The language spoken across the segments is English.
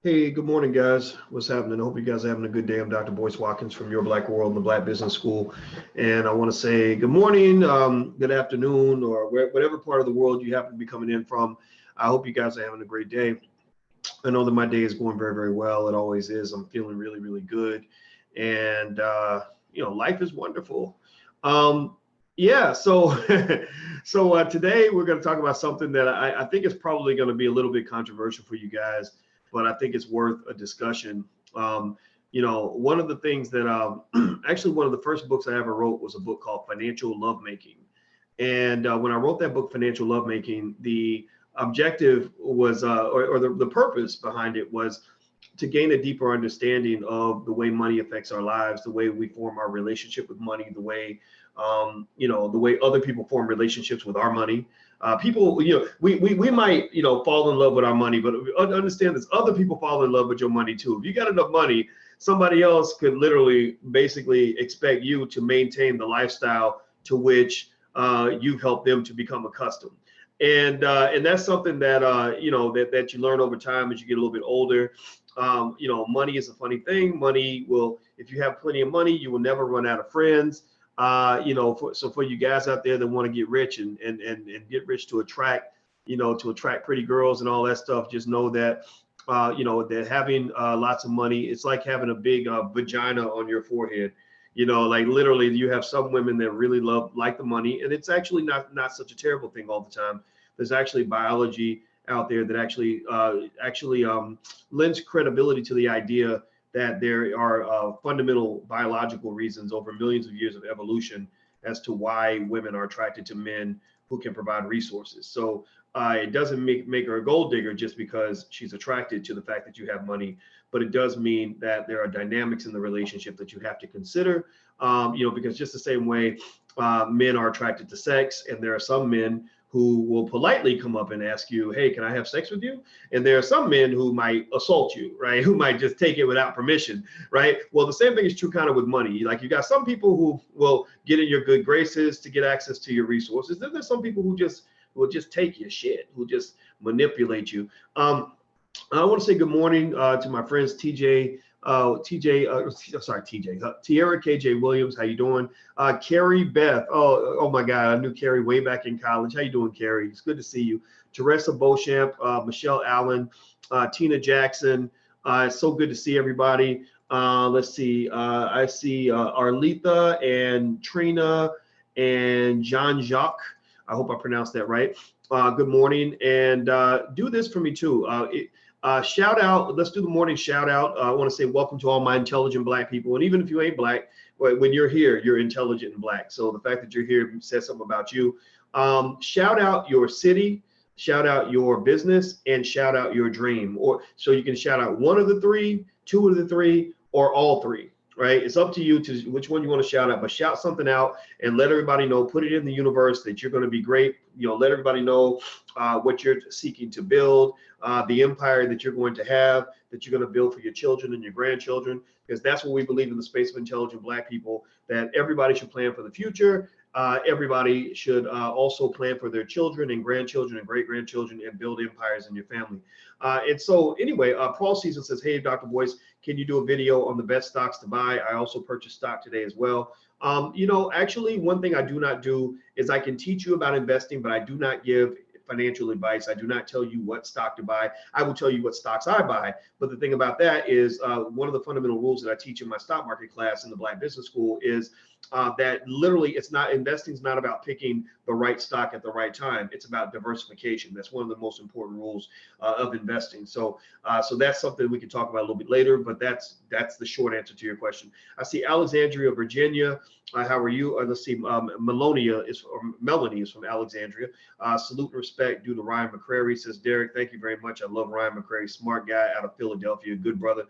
Hey, good morning, guys. What's happening? I hope you guys are having a good day. I'm Dr. Boyce Watkins from Your Black World and the Black Business School. And I want to say good morning, good afternoon, or whatever part of the world you happen to be coming in from. I hope you guys are having a great day. I know that my day is going very, very well. It always is. I'm feeling really, really good. And, life is wonderful. Um, yeah, so today we're going to talk about something that I think is probably going to be a little bit controversial for you guys, but I think it's worth a discussion. One of the things that actually one of the first books I ever wrote was a book called Financial Lovemaking. And when I wrote that book, Financial Lovemaking, the objective was, or the purpose behind it was to gain a deeper understanding of the way money affects our lives, the way we form our relationship with money, the way other people form relationships with our money. People, we might, fall in love with our money, but understand this, other people fall in love with your money too. If you got enough money, somebody else could literally basically expect you to maintain the lifestyle to which you've helped them to become accustomed. And that's something that that you learn over time as you get a little bit older. Money is a funny thing. Money will, if you have plenty of money, you will never run out of friends. So for you guys out there that want to get rich and get rich to attract, to attract pretty girls and all that stuff, just know that, that having lots of money, it's like having a big vagina on your forehead. Like literally, you have some women that really like the money, and it's actually not such a terrible thing all the time. There's actually biology out there that actually lends credibility to the idea that there are fundamental biological reasons over millions of years of evolution as to why women are attracted to men who can provide resources. So it doesn't make her a gold digger just because she's attracted to the fact that you have money, but it does mean that there are dynamics in the relationship that you have to consider. Because just the same way men are attracted to sex, and there are some men who will politely come up and ask you, hey, can I have sex with you? And there are some men who might assault you, right? Who might just take it without permission, right? Well, the same thing is true kind of with money. Like you got some people who will get in your good graces to get access to your resources. Then there's some people who just will just take your shit, who just manipulate you. I want to say good morning to my friends Tierra KJ Williams. How you doing? Carrie Beth. Oh my God, I knew Carrie way back in college. How you doing, Carrie? It's good to see you. Teresa Beauchamp, Michelle Allen, Tina Jackson. It's so good to see everybody. Let's see. I see Arletha and Trina and Jean Jacques. I hope I pronounced that right. Good morning, and do this for me too. Shout out, let's do the morning shout out. I want to say welcome to all my intelligent Black people. And even if you ain't Black, when you're here, you're intelligent and Black. So the fact that you're here says something about you. Shout out your city, shout out your business, and shout out your dream. Or so you can shout out one of the three, two of the three, or all three. Right? It's up to you to which one you want to shout out, but shout something out and let everybody know, put it in the universe that you're going to be great. Let everybody know what you're seeking to build, the empire that you're going to have, that you're going to build for your children and your grandchildren, because that's what we believe in the space of intelligent Black people, that everybody should plan for the future. Everybody should also plan for their children and grandchildren and great-grandchildren and build empires in your family. And so anyway, Paul Season says, hey, Dr. Boyce, can you do a video on the best stocks to buy? I also purchased stock today as well. Actually, one thing I do not do is I can teach you about investing, but I do not give financial advice. I do not tell you what stock to buy. I will tell you what stocks I buy. But the thing about that is one of the fundamental rules that I teach in my stock market class in the Black Business School is that literally investing is not about picking the right stock at the right time. It's about diversification. That's one of the most important rules of investing. So that's something we can talk about a little bit later, but that's the short answer to your question. I see Alexandria, Virginia. How are you? Let's see. Melanie is from Alexandria. Salute and respect due to Ryan McCrary, says Derek. Thank you very much. I love Ryan McCrary, smart guy out of Philadelphia, good brother.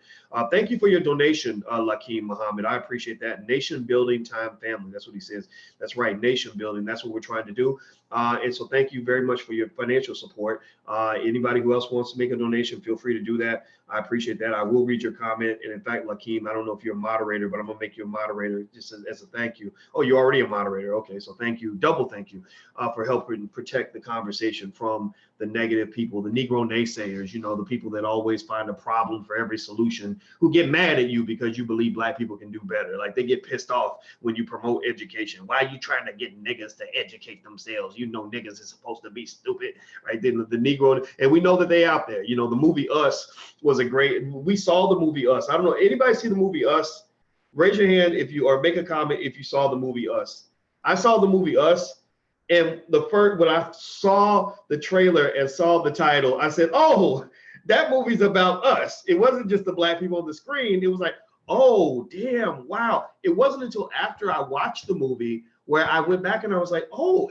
Thank you for your donation, Lakeem Muhammad. I appreciate that. Nation building time time family. That's what he says. That's right. Nation building. That's what we're trying to do. And so thank you very much for your financial support. Anybody who else wants to make a donation, feel free to do that. I appreciate that. I will read your comment. And in fact, Lakeem, I don't know if you're a moderator, but I'm going to make you a moderator just as a thank you. Oh, you're already a moderator. Okay. So thank you. Double thank you for helping protect the conversation from the negative people, the Negro naysayers, you know, the people that always find a problem for every solution, who get mad at you because you believe black people can do better. Like they get pissed off when you promote education. Why are you trying to get niggas to educate themselves? You know, niggas is supposed to be stupid, right? Then the Negro, and we know that they out there. You know, the movie Us was a great, we saw the movie Us. I don't know, anybody see the movie Us? Raise your hand if you, or make a comment if you saw the movie Us. I saw the movie Us. And the first, when I saw the trailer and saw the title, I said, oh, that movie's about us. It wasn't just the black people on the screen. It was like, oh, damn, wow. It wasn't until after I watched the movie where I went back and I was like, oh,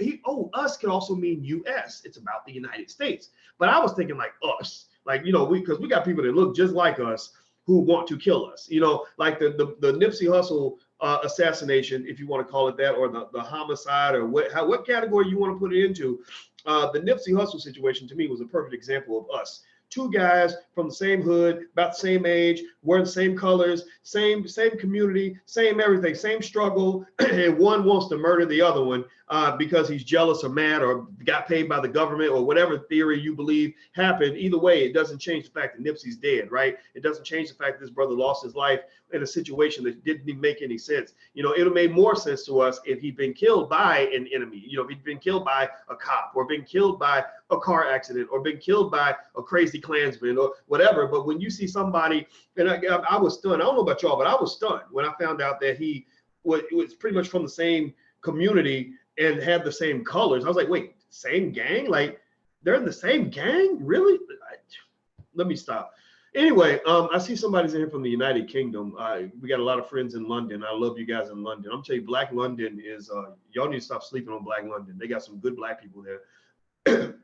us could also mean US. It's about the United States. But I was thinking like us, like, you know, because we got people that look just like us who want to kill us, you know, like the Nipsey Hussle assassination, if you want to call it that, or the homicide, or what category you want to put it into. The Nipsey Hussle situation to me was a perfect example of us. Two guys from the same hood, about the same age, wearing the same colors, same community, same everything, same struggle, and one wants to murder the other one because he's jealous or mad or got paid by the government or whatever theory you believe happened. Either way, it doesn't change the fact that Nipsey's dead, right? It doesn't change the fact that this brother lost his life in a situation that didn't even make any sense. You know, it would have made more sense to us if he'd been killed by an enemy, you know, if he'd been killed by a cop or been killed by a car accident or been killed by a crazy Klansman or whatever. But when you see somebody, and I was stunned, I don't know about y'all, but I was stunned when I found out that he was pretty much from the same community and had the same colors. I was like, wait, same gang? Like they're in the same gang? Really? Let me stop. Anyway, I see somebody's in here from the United Kingdom. We got a lot of friends in London. I love you guys in London. I'm telling you, Black London is, y'all need to stop sleeping on Black London. They got some good black people there.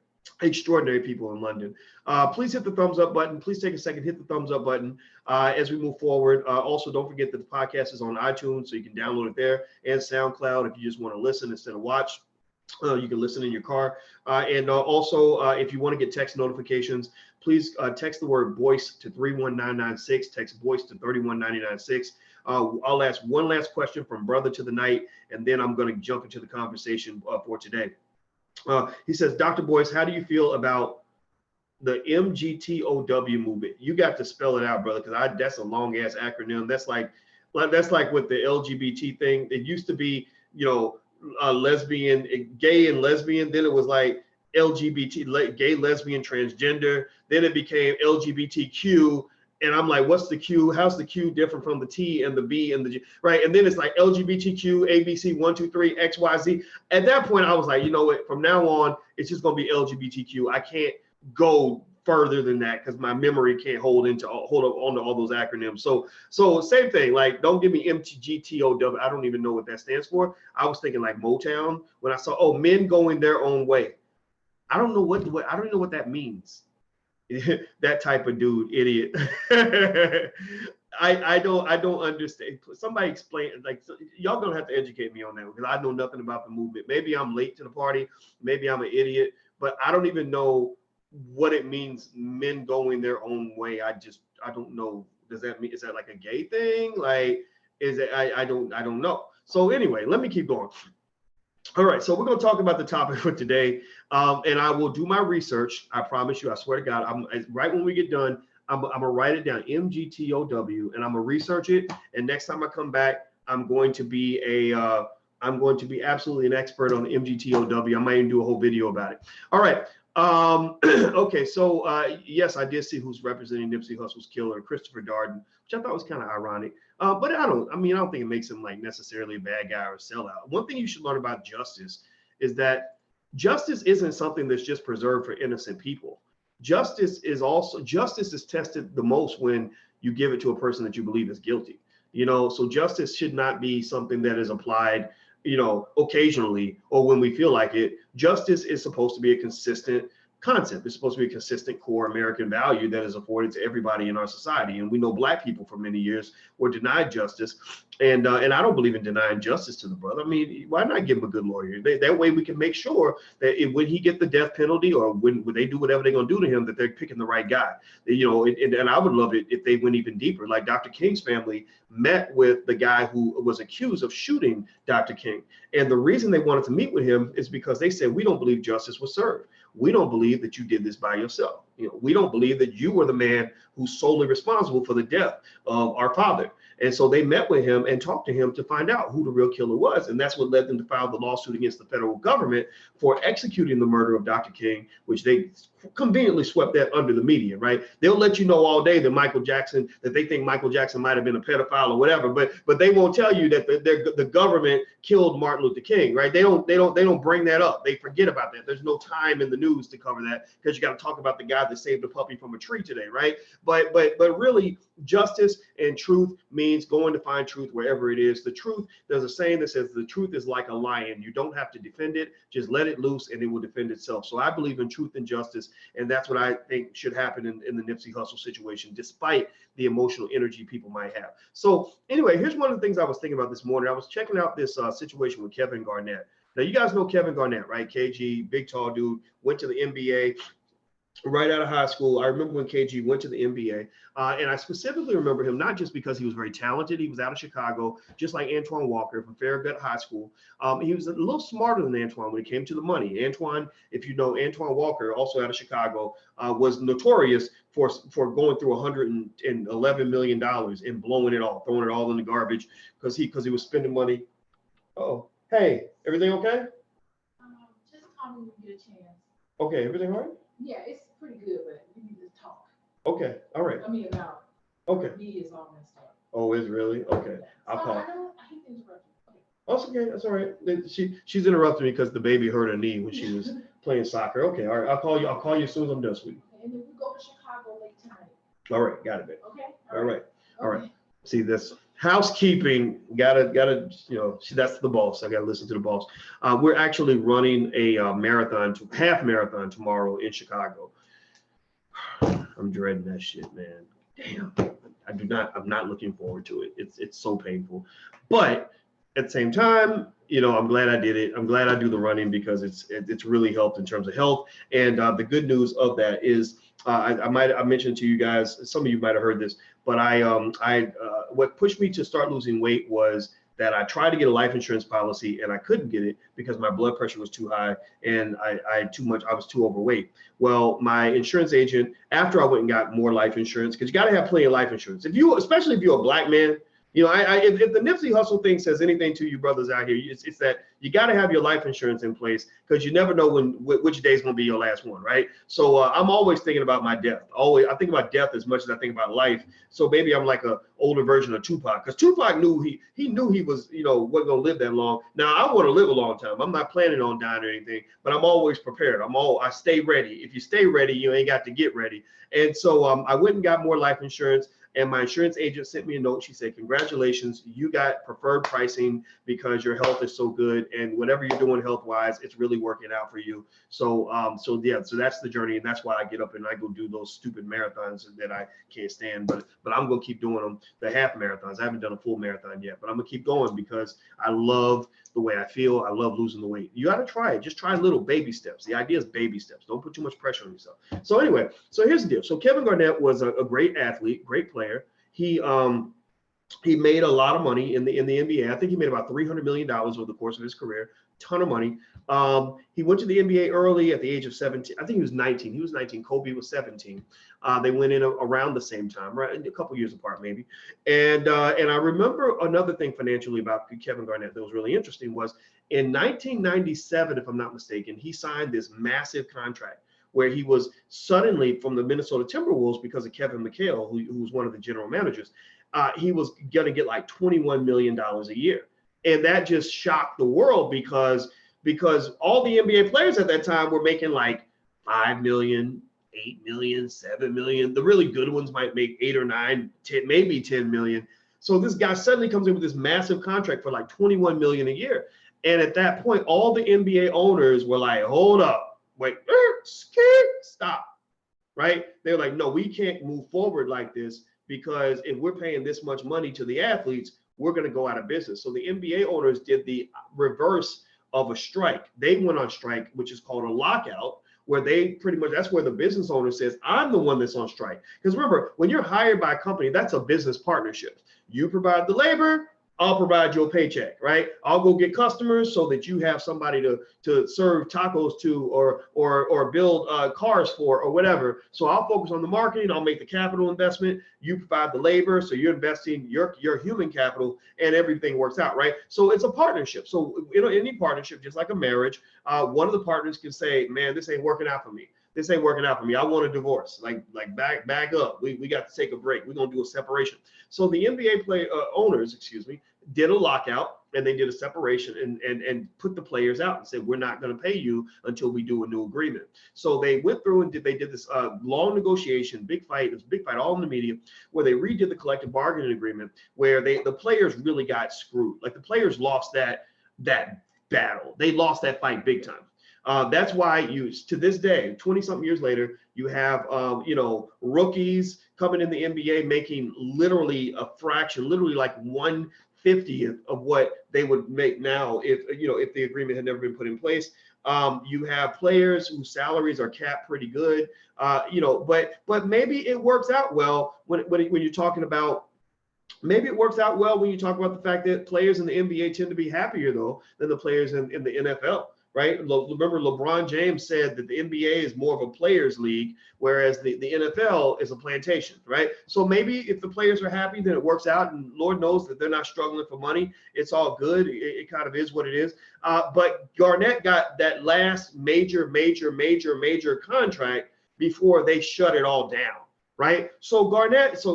Extraordinary people in London. Please hit the thumbs up button. Please take a second, hit the thumbs up button as we move forward. Also, don't forget that the podcast is on iTunes, so you can download it there, and SoundCloud if you just want to listen instead of watch. You can listen in your car. And also, if you want to get text notifications, please text the word voice to 31996. Text voice to 31996. I'll ask one last question from Brother to the Night, and then I'm going to jump into the conversation for today. He says, Dr. Boyce, how do you feel about the MGTOW movement? You got to spell it out, brother, because that's a long ass acronym. That's like with the LGBT thing. It used to be, you know, lesbian, gay and lesbian. Then it was like LGBT, gay, lesbian, transgender. Then it became LGBTQ. And I'm like, what's the Q? How's the Q different from the T and the B and the G, right? And then it's like LGBTQ, ABC, 1, 2, 3, X, Y, Z. At that point, I was like, you know what? From now on, it's just going to be LGBTQ. I can't go further than that because my memory can't hold on to all those acronyms. So same thing. Like, don't give me MGTOW. I don't even know what that stands for. I was thinking like Motown when I saw, oh, men going their own way. I don't know what that means. That type of dude, idiot. I don't understand. Somebody explain, like, y'all gonna have to educate me on that because I know nothing about the movement. Maybe I'm late to the party, maybe I'm an idiot, but I don't even know what it means, men going their own way. I don't know. Does that mean, is that like a gay thing? Like, is it, I don't know. So anyway, let me keep going. All right, so we're going to talk about the topic for today, and I will do my research. I promise you, I swear to God, right when we get done, I'm going to write it down, MGTOW, and I'm going to research it. And next time I come back, I'm going to be absolutely an expert on the MGTOW. I might even do a whole video about it. All right. Okay, so yes, I did see who's representing Nipsey Hussle's killer, Christopher Darden, which I thought was kind of ironic. But I don't think it makes him like necessarily a bad guy or a sellout. One thing you should learn about justice is that justice isn't something that's just preserved for innocent people. Justice is tested the most when you give it to a person that you believe is guilty. You know, so justice should not be something that is applied, you know, occasionally or when we feel like it. Justice is supposed to be a consistent concept. It's supposed to be a consistent core American value that is afforded to everybody in our society. And we know Black people for many years were denied justice. And I don't believe in denying justice to the brother. I mean, why not give him a good lawyer? That way we can make sure that when he get the death penalty, or when they do whatever they're going to do to him, that they're picking the right guy. You know, and I would love it if they went even deeper. Like Dr. King's family met with the guy who was accused of shooting Dr. King. And the reason they wanted to meet with him is because they said, we don't believe justice was served. We don't believe that you did this by yourself. You know, we don't believe that you were the man who's solely responsible for the death of our father. And so they met with him and talked to him to find out who the real killer was. And that's what led them to file the lawsuit against the federal government for executing the murder of Dr. King, which they conveniently swept that under the media, right? They'll let you know all day that they think Michael Jackson might have been a pedophile or whatever, but they won't tell you that the government killed Martin Luther King, right? They don't bring that up. They forget about that. There's no time in the news to cover that, because you got to talk about the guy that saved a puppy from a tree today, right? But really, justice and truth means going to find truth wherever it is. The truth, there's a saying that says the truth is like a lion. You don't have to defend it, just let it loose and it will defend itself. So I believe in truth and justice, and that's what I think should happen in the Nipsey Hussle situation, despite the emotional energy people might have. So anyway, here's one of the things I was thinking about this morning. I was checking out this situation with Kevin Garnett. Now, you guys know Kevin Garnett, right? KG, big tall dude, went to the NBA right out of high school. I remember when KG went to the NBA, and I specifically remember him not just because he was very talented. He was out of Chicago, just like Antoine Walker from Farragut High School. He was a little smarter than Antoine when it came to the money. Antoine, if you know, Antoine Walker, also out of Chicago, was notorious for going through $111 million and blowing it all, throwing it all in the garbage because he was spending money. Oh, hey, everything okay? Just call me when you get a chance. Okay, everything all right? Yeah, it's pretty good, but we need to talk. Okay, all right. I mean, about he is all messed up. Oh, is really? Okay. I'll call. I hate to interrupt you. Okay. Oh, it's okay. That's all right. She's interrupting me because the baby hurt her knee when she was playing soccer. Okay, all right. I'll call you as soon as I'm done, sweetie. Okay, and then we go to Chicago late tonight. All right, got it, babe. Okay. All right. All right. See, this housekeeping, gotta, that's the boss. I gotta listen to the boss. We're actually running a half marathon tomorrow in Chicago. I'm dreading that shit, man. Damn. I'm not looking forward to it. It's so painful. But at the same time, I'm glad I did it. I'm glad I do the running because it's really helped in terms of health. And the good news of that is I mentioned to you guys, some of you might have heard this, but what pushed me to start losing weight was that I tried to get a life insurance policy and I couldn't get it because my blood pressure was too high and I was too overweight. Well, my insurance agent, after I went and got more life insurance, because you got to have plenty of life insurance. Especially if you're a Black man, if the Nipsey Hussle thing says anything to you brothers out here, it's that you got to have your life insurance in place because you never know which day is going to be your last one, right? So I'm always thinking about my death. I think about death as much as I think about life. So maybe I'm like a older version of Tupac, because Tupac knew he knew he was wasn't going to live that long. Now I want to live a long time. I'm not planning on dying or anything, but I'm always prepared. I stay ready. If you stay ready, you ain't got to get ready. And so I went and got more life insurance. And my insurance agent sent me a note. She said, congratulations, you got preferred pricing because your health is so good. And whatever you're doing health-wise, it's really working out for you. So that's the journey. And that's why I get up and I go do those stupid marathons that I can't stand. But I'm going to keep doing them, the half marathons. I haven't done a full marathon yet, but I'm going to keep going because I love the way I feel. I love losing the weight. You got to try it. Just try little baby steps. The idea is baby steps. Don't put too much pressure on yourself. So anyway, so here's the deal. So Kevin Garnett was a great athlete, great player. He made a lot of money in the NBA. I think he made about $300 million over the course of his career. Ton of money. He went to the NBA early at the age of 17. I think he was 19. He was 19. Kobe was 17. They went in around the same time, right? A couple years apart, maybe. And I remember another thing financially about Kevin Garnett that was really interesting was in 1997, if I'm not mistaken, he signed this massive contract where he was suddenly from the Minnesota Timberwolves because of Kevin McHale, who was one of the general managers. He was going to get like $21 million a year. And that just shocked the world because all the NBA players at that time were making like 5 million, 8 million, 7 million. The really good ones might make 8 or 9, 10, maybe 10 million. So this guy suddenly comes in with this massive contract for like 21 million a year. And at that point, all the NBA owners were like, hold up. wait, stop, right? They're like, no, we can't move forward like this because if we're paying this much money to the athletes, we're going to go out of business. So the NBA owners did the reverse of a strike. They went on strike, which is called a lockout, where they pretty much, that's where the business owner says, I'm the one that's on strike. Because remember, when you're hired by a company, that's a business partnership. You provide the labor, I'll provide your paycheck, right? I'll go get customers so that you have somebody to serve tacos to or build cars for or whatever. So I'll focus on the marketing. I'll make the capital investment. You provide the labor, so you're investing your human capital, and everything works out, right? So it's a partnership. So in any partnership, just like a marriage, one of the partners can say, "Man, this ain't working out for me. This ain't working out for me. I want a divorce. Like back up. We got to take a break. We're gonna do a separation." So the NBA owners, did a lockout, and they did a separation and put the players out and said, we're not going to pay you until we do a new agreement. So they went through and they did this long negotiation, big fight. It was a big fight all in the media, where they redid the collective bargaining agreement, where the players really got screwed. Like the players lost that battle. They lost that fight big time. That's why to this day, 20 something years later, you have, rookies coming in the NBA making literally a fraction, literally like 1/50th of what they would make now if the agreement had never been put in place. You have players whose salaries are capped pretty good, but maybe it works out well when you're talking about. Maybe it works out well when you talk about the fact that players in the NBA tend to be happier though than the players in the NFL. Right? Remember, LeBron James said that the NBA is more of a players' league, whereas the NFL is a plantation, right? So maybe if the players are happy, then it works out, and Lord knows that they're not struggling for money. It's all good. It kind of is what it is. But Garnett got that last major contract before they shut it all down, right? So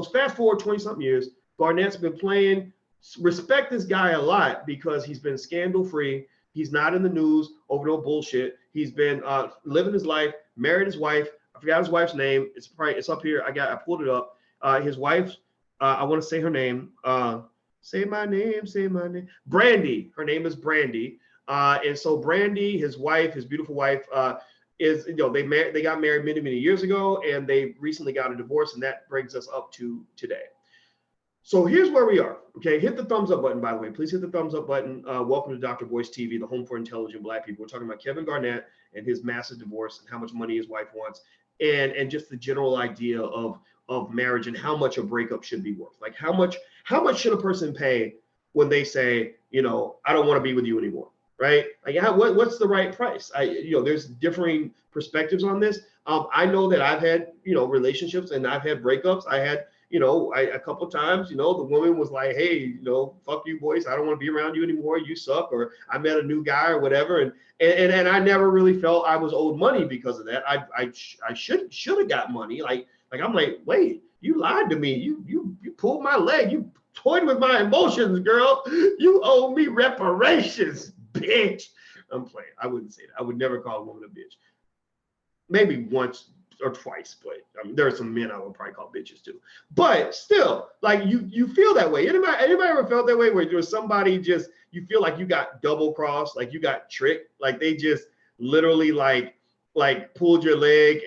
fast forward 20-something years, Garnett's been playing. Respect this guy a lot because he's been scandal-free. He's not in the news over no bullshit. He's been living his life, married his wife. I forgot his wife's name. It's up here. I pulled it up. His wife, I want to say her name. Say my name. Brandy. Her name is Brandy. And so Brandy, his wife, his beautiful wife, they got married many years ago, and they recently got a divorce, and that brings us up to today. So here's where we are. Okay, hit the thumbs up button, by the way. Please hit the thumbs up button. Welcome to Dr. Voice TV, the home for intelligent Black people. We're talking about Kevin Garnett and his massive divorce and how much money his wife wants, and just the general idea of marriage and how much a breakup should be worth. Like how much should a person pay when they say, I don't want to be with you anymore, right? Like what's the right price? There's differing perspectives on this. I know that I've had relationships and I've had breakups. I had a couple of times, the woman was like, hey, fuck you, boys. I don't want to be around you anymore. You suck. Or I met a new guy or whatever. And I never really felt I was owed money because of that. I should have got money. Like I'm like, wait, you lied to me. You pulled my leg. You toyed with my emotions, girl. You owe me reparations, bitch. I'm playing. I wouldn't say that. I would never call a woman a bitch. Maybe once or twice, but there are some men I would probably call bitches too. But still, like you feel that way. Anybody ever felt that way where there's somebody you feel like you got double crossed, like you got tricked, like they just literally like pulled your leg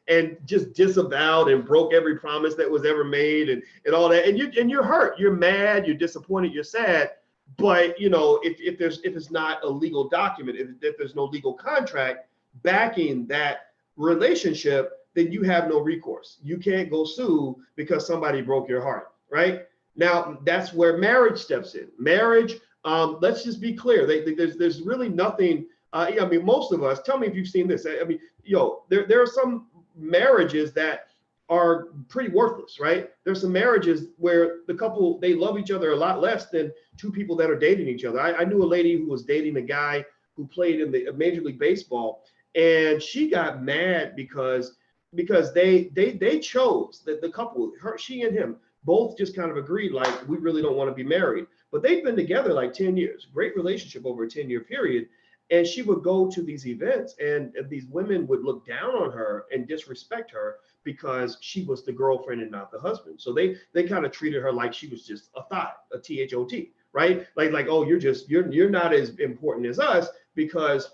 and just disavowed and broke every promise that was ever made and all that, and you're hurt, you're mad, you're disappointed, you're sad. But if it's not a legal document, if there's no legal contract backing that relationship, then you have no recourse. You can't go sue because somebody broke your heart, right? Now, that's where marriage steps in. Marriage, let's just be clear. There's really nothing, most of us, tell me if you've seen this. There are some marriages that are pretty worthless, right? There's some marriages where the couple, they love each other a lot less than two people that are dating each other. I knew a lady who was dating a guy who played in the Major League Baseball, and she got mad because they chose that the couple, she and him, both just kind of agreed, like, we really don't want to be married. But they've been together like 10 years, great relationship over a 10-year period. And she would go to these events, and these women would look down on her and disrespect her because she was the girlfriend and not the husband. So they kind of treated her like she was just a thought, a THOT, right? Like, oh, you're not as important as us because,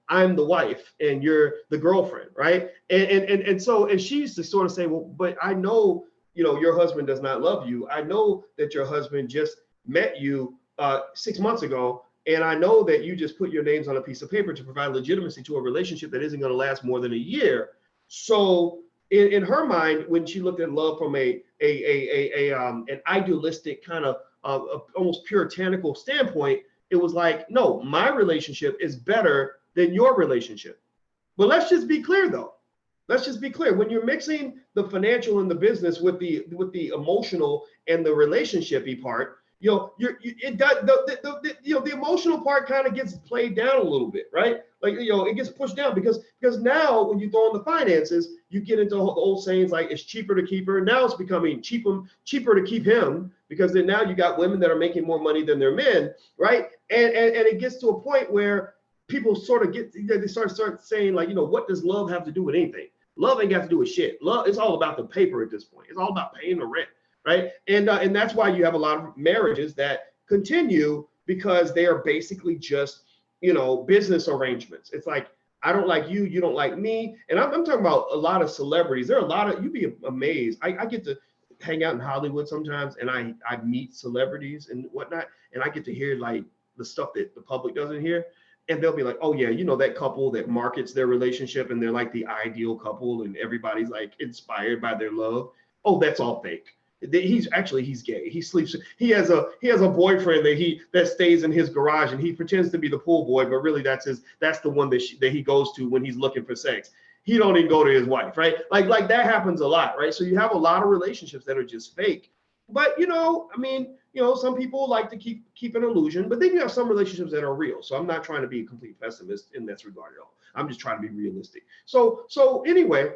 I'm the wife and you're the girlfriend, right? And she used to sort of say, well, but I know, your husband does not love you. I know that your husband just met you 6 months ago, and I know that you just put your names on a piece of paper to provide legitimacy to a relationship that isn't going to last more than a year. So in her mind, when she looked at love from an idealistic kind of almost puritanical standpoint, it was like, no, my relationship is better than your relationship. But let's just be clear, though. Let's just be clear. When you're mixing the financial and the business with the emotional and the relationship-y part, the emotional part kind of gets played down a little bit, right? Like, it gets pushed down because now when you throw in the finances, you get into the old sayings like it's cheaper to keep her. Now it's becoming cheaper to keep him, because then now you got women that are making more money than their men, right? And it gets to a point where people sort of they start saying like, what does love have to do with anything? Love ain't got to do with shit. Love, it's all about the paper at this point. It's all about paying the rent, right? And that's why you have a lot of marriages that continue, because they are basically just, business arrangements. It's like, I don't like you, you don't like me. And I'm talking about a lot of celebrities. There are a lot of, you'd be amazed. I get to hang out in Hollywood sometimes, and I meet celebrities and whatnot, and I get to hear like the stuff that the public doesn't hear. And they'll be like, oh yeah, that couple that markets their relationship and they're like the ideal couple and everybody's like inspired by their love. Oh, that's all fake. He's gay. He sleeps. He has a boyfriend that stays in his garage, and he pretends to be the pool boy, but really that's the one that he goes to when he's looking for sex. He don't even go to his wife, right? Like that happens a lot, right? So you have a lot of relationships that are just fake. But some people like to keep an illusion, but then you have some relationships that are real. So I'm not trying to be a complete pessimist in this regard at all. I'm just trying to be realistic. So anyway,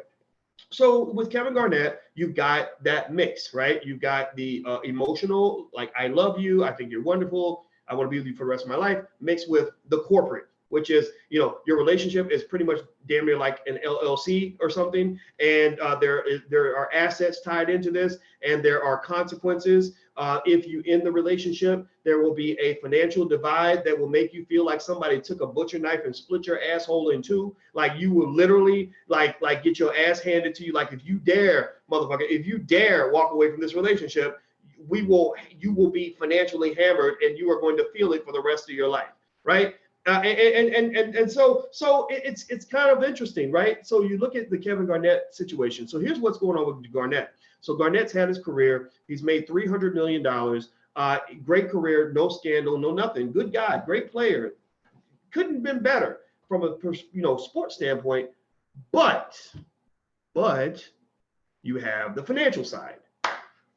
so with Kevin Garnett, you've got that mix, right? You've got the emotional, like, I love you, I think you're wonderful, I want to be with you for the rest of my life, mixed with the corporate, which is, your relationship is pretty much damn near like an LLC or something. And there are assets tied into this, and there are consequences. If you end the relationship, there will be a financial divide that will make you feel like somebody took a butcher knife and split your asshole in two. Like you will literally like get your ass handed to you. Like if you dare, motherfucker, if you dare walk away from this relationship, you will be financially hammered, and you are going to feel it for the rest of your life, right? And so it's kind of interesting, right? So you look at the Kevin Garnett situation. So here's what's going on with Garnett. So Garnett's had his career. He's made $300 million. Great career, no scandal, no nothing. Good guy, great player. Couldn't have been better from a sports standpoint. But you have the financial side.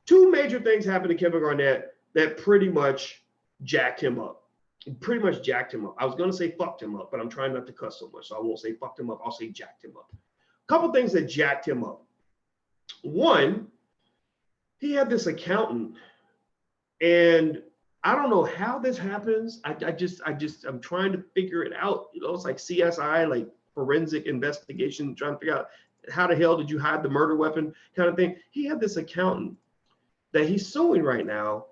Two major things happened to Kevin Garnett that pretty much jacked him up. I was going to say fucked him up, but I'm trying not to cuss so much, so I won't say fucked him up. I'll say jacked him up. A couple things that jacked him up. One, he had this accountant, and I don't know how this happens. I'm trying to figure it out. It's like CSI, like forensic investigation, trying to figure out how the hell did you hide the murder weapon kind of thing. He had this accountant that he's suing right now,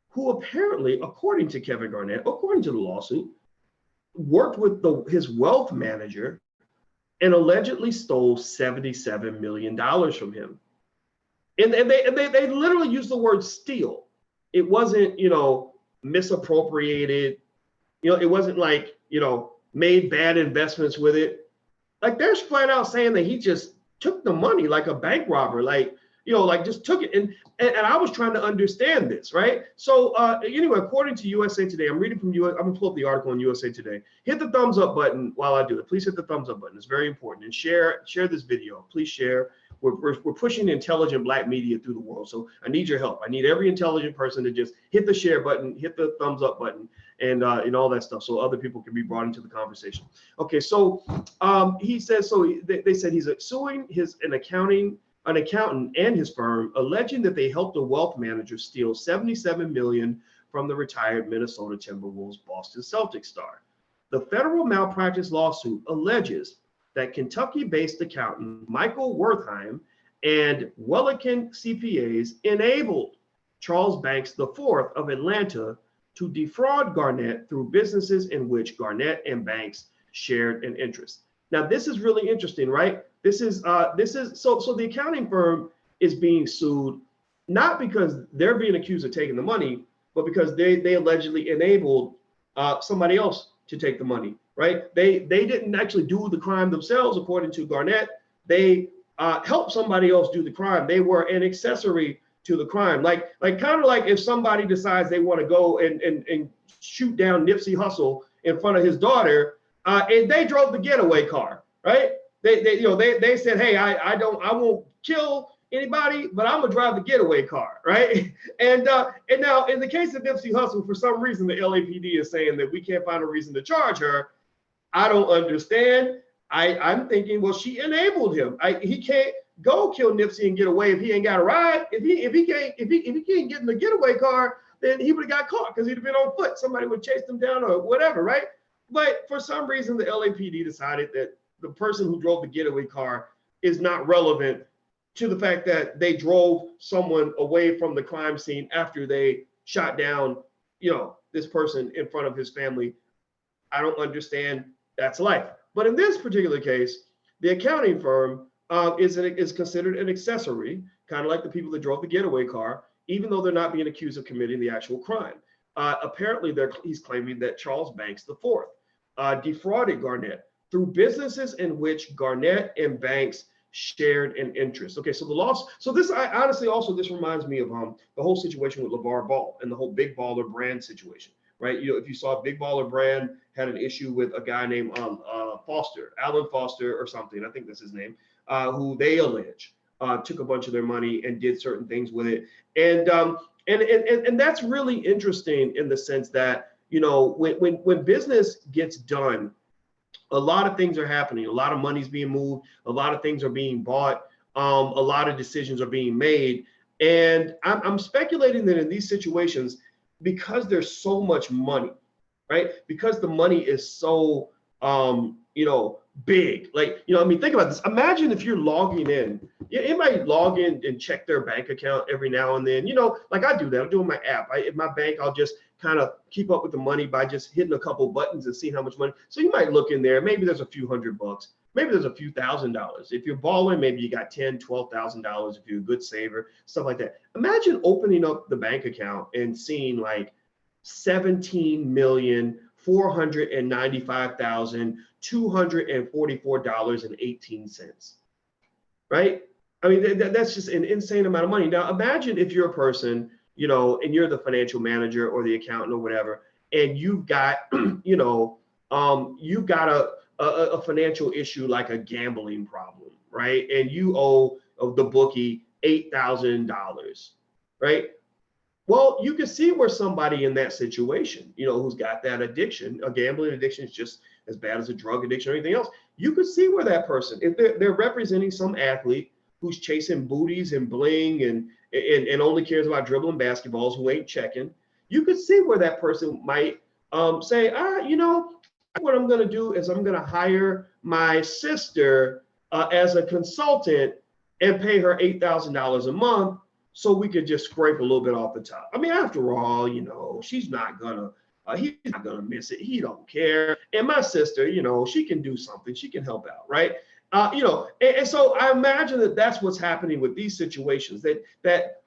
who apparently, according to Kevin Garnett, according to the lawsuit, worked with his wealth manager and allegedly stole $77 million from him. And they literally used the word steal. It wasn't, misappropriated. It wasn't like, made bad investments with it. Like they're flat out saying that he just took the money like a bank robber, like just took it. And I was trying to understand this, right? So anyway, according to USA Today, I'm reading from I'm gonna pull up the article on USA Today. Hit the thumbs up button while I do it. Please hit the thumbs up button. It's very important. And share this video. Please share. We're pushing intelligent Black media through the world. So I need your help. I need every intelligent person to just hit the share button, hit the thumbs up button, and all that stuff, so other people can be brought into the conversation. Okay, so he says, so they said he's suing an accountant and his firm, alleging that they helped a wealth manager steal $77 million from the retired Minnesota Timberwolves Boston Celtics star. The federal malpractice lawsuit alleges that Kentucky-based accountant Michael Wertheim and Wellican CPAs enabled Charles Banks IV of Atlanta to defraud Garnett through businesses in which Garnett and Banks shared an interest. Now, this is really interesting, right? This is so the accounting firm is being sued, not because they're being accused of taking the money, but because they allegedly enabled somebody else to take the money, right? They didn't actually do the crime themselves, according to Garnett. They helped somebody else do the crime. They were an accessory to the crime. Like kind of like if somebody decides they want to go and shoot down Nipsey Hussle in front of his daughter, and they drove the getaway car, right? They said, hey, I won't kill anybody, but I'm gonna drive the getaway car, right? And now in the case of Nipsey Hussle, for some reason the LAPD is saying that we can't find a reason to charge her. I don't understand. I'm thinking, well, she enabled him. He can't go kill Nipsey and get away if he ain't got a ride. If he can't get in the getaway car, then he would have got caught because he'd have been on foot. Somebody would chase him down or whatever, right? But for some reason, the LAPD decided that the person who drove the getaway car is not relevant to the fact that they drove someone away from the crime scene after they shot down, this person in front of his family. I don't understand. That's life. But in this particular case, the accounting firm is considered an accessory, kind of like the people that drove the getaway car, even though they're not being accused of committing the actual crime. Apparently, he's claiming that Charles Banks IV defrauded Garnett through businesses in which Garnett and Banks shared an interest. Okay, so the loss. So this, this reminds me of the whole situation with LeVar Ball and the whole Big Baller Brand situation, right? If you saw Big Baller Brand had an issue with a guy named Alan Foster or something, I think that's his name, who they allege took a bunch of their money and did certain things with it, and that's really interesting in the sense that when business gets done, a lot of things are happening. A lot of money's being moved. A lot of things are being bought. A lot of decisions are being made. And I'm speculating that in these situations, because there's so much money, right? Because the money is so, big. Think about this. Imagine if you're logging in. Anybody log in and check their bank account every now and then? Like I do that. I'm doing my app. In my bank, I'll just kind of keep up with the money by just hitting a couple buttons and seeing how much money. So you might look in there. Maybe there's a few $100. Maybe there's a few $1,000s. If you're balling, maybe you got $10,000, $12,000 if you're a good saver, stuff like that. Imagine opening up the bank account and seeing like $17,495,244.18, right? I mean, that's just an insane amount of money. Now, imagine if you're a person, and you're the financial manager or the accountant or whatever, and you've got, you've got a financial issue like a gambling problem, right? And you owe the bookie $8,000, right? Well, you can see where somebody in that situation, who's got that addiction, a gambling addiction is just as bad as a drug addiction or anything else. You could see where that person, if they're representing some athlete who's chasing booties and bling and only cares about dribbling basketballs, who ain't checking, you could see where that person might say, what I'm going to do is I'm going to hire my sister as a consultant and pay her $8,000 a month so we could just scrape a little bit off the top. I mean, after all, he's not going to miss it. He don't care. And my sister, she can do something. She can help out, right? And so I imagine that that's what's happening with these situations, that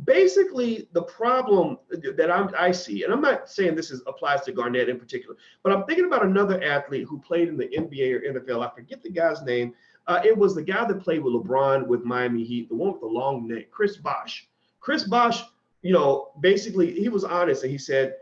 basically the problem that I see, and I'm not saying this applies to Garnett in particular, but I'm thinking about another athlete who played in the NBA or NFL. I forget the guy's name. It was the guy that played with LeBron with Miami Heat, the one with the long neck, Chris Bosh. Chris Bosh, basically he was honest and he said,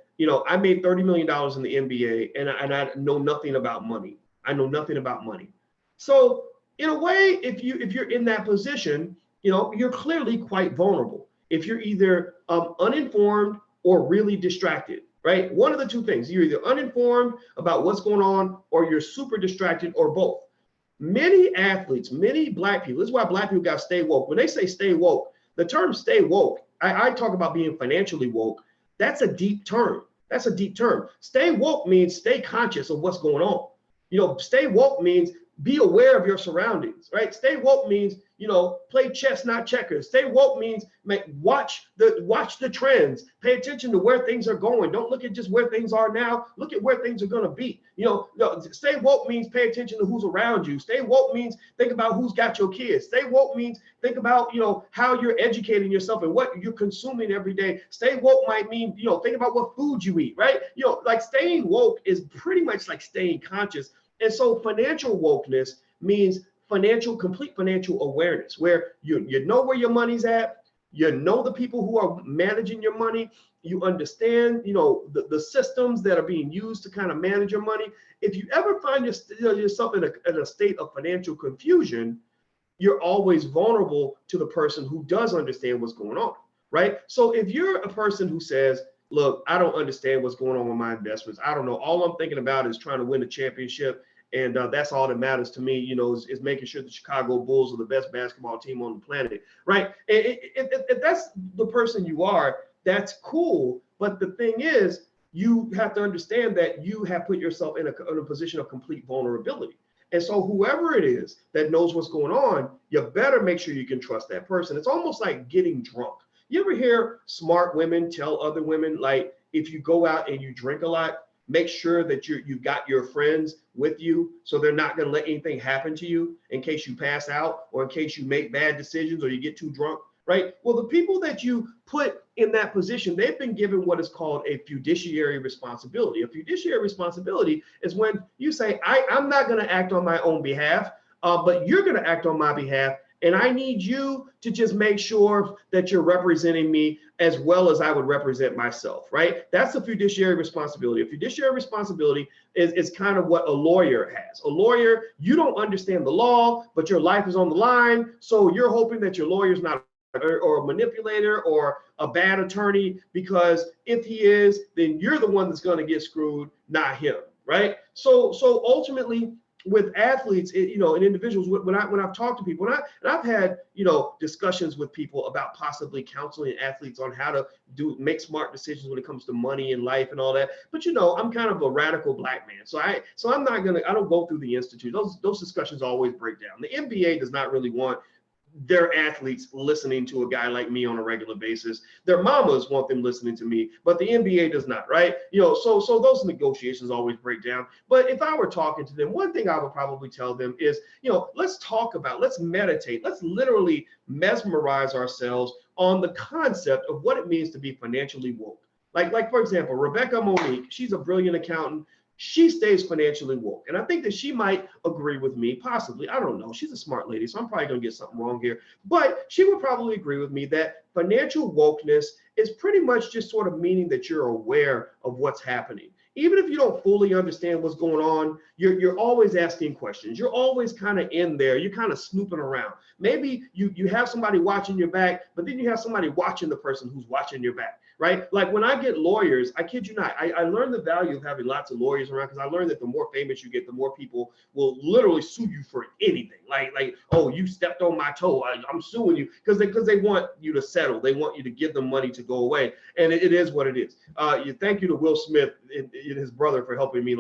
I made $30 million in the NBA and I know nothing about money. I know nothing about money. So in a way, if you're in that position, you're clearly quite vulnerable. If you're either uninformed or really distracted, right? One of the two things, you're either uninformed about what's going on or you're super distracted or both. Many athletes, many Black people, this is why Black people got to stay woke. When they say stay woke, the term stay woke, I talk about being financially woke. That's a deep term. Stay woke means stay conscious of what's going on. Stay woke means be aware of your surroundings, right? Stay woke means, play chess, not checkers. Stay woke means watch the trends. Pay attention to where things are going. Don't look at just where things are now. Look at where things are going to be. Stay woke means pay attention to who's around you. Stay woke means think about who's got your kids. Stay woke means think about, how you're educating yourself and what you're consuming every day. Stay woke might mean, think about what food you eat, right? Like staying woke is pretty much like staying conscious. And so financial wokeness means complete financial awareness, where you know where your money's at, you know the people who are managing your money, you understand, the systems that are being used to kind of manage your money. If you ever find yourself in a state of financial confusion, you're always vulnerable to the person who does understand what's going on, right? So if you're a person who says, look, I don't understand what's going on with my investments. I don't know. All I'm thinking about is trying to win a championship. And that's all that matters to me, is making sure the Chicago Bulls are the best basketball team on the planet, right? If that's the person you are, that's cool. But the thing is, you have to understand that you have put yourself in a position of complete vulnerability. And so whoever it is that knows what's going on, you better make sure you can trust that person. It's almost like getting drunk. You ever hear smart women tell other women, like, if you go out and you drink a lot, make sure that you've got your friends with you, so they're not going to let anything happen to you in case you pass out or in case you make bad decisions or you get too drunk, right? Well, the people that you put in that position, they've been given what is called a fiduciary responsibility. A fiduciary responsibility is when you say, I'm not going to act on my own behalf, but you're going to act on my behalf. And I need you to just make sure that you're representing me as well as I would represent myself, right? That's a fiduciary responsibility. A fiduciary responsibility is kind of what a lawyer has. A lawyer, you don't understand the law, but your life is on the line. So you're hoping that your lawyer's not or a manipulator or a bad attorney, because if he is, then you're the one that's going to get screwed, not him, right? So ultimately, with athletes, and individuals, when I've talked to people, and I've had, discussions with people about possibly counseling athletes on how to make smart decisions when it comes to money and life and all that. But I'm kind of a radical black man, so I don't go through the institute. Those discussions always break down. The NBA does not really want their athletes listening to a guy like me on a regular basis. Their mamas want them listening to me, but the NBA does not, right? So those negotiations always break down. But if I were talking to them, one thing I would probably tell them is, let's meditate, let's literally mesmerize ourselves on the concept of what it means to be financially woke. Like for example, Rebecca Monique, she's a brilliant accountant. She stays financially woke. And I think that she might agree with me, possibly. I don't know. She's a smart lady, so I'm probably going to get something wrong here. But she would probably agree with me that financial wokeness is pretty much just sort of meaning that you're aware of what's happening. Even if you don't fully understand what's going on, you're always asking questions. You're always kind of in there. You're kind of snooping around. Maybe you have somebody watching your back, but then you have somebody watching the person who's watching your back, right? Like when I get lawyers, I kid you not, I learned the value of having lots of lawyers around, because I learned that the more famous you get, the more people will literally sue you for anything. Like oh, you stepped on my toe, I'm suing you, because they want you to settle. They want you to give them money to go away, and it is what it is. Thank you to Will Smith and his brother for helping me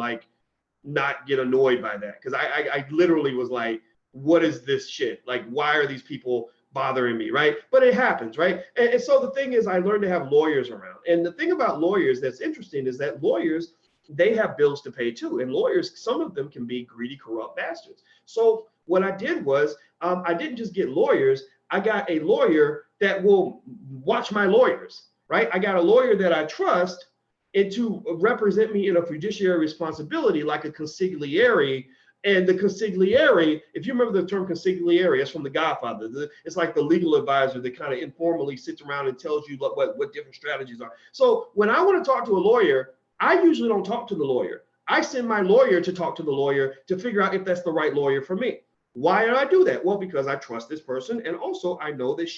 not get annoyed by that, because I literally was like, what is this shit? Like, why are these people bothering me, right? But it happens, right? And so the thing is, I learned to have lawyers around. And the thing about lawyers that's interesting is that lawyers, they have bills to pay too. And lawyers, some of them can be greedy, corrupt bastards. So what I did was, I didn't just get lawyers, I got a lawyer that will watch my lawyers, right? I got a lawyer that I trust and to represent me in a fiduciary responsibility, like a consigliere. And the consigliere, if you remember the term consigliere, it's from The Godfather. It's like the legal advisor that kind of informally sits around and tells you what different strategies are. So when I want to talk to a lawyer, I usually don't talk to the lawyer. I send my lawyer to talk to the lawyer to figure out if that's the right lawyer for me. Why do I do that? Well, because I trust this person, and also I know that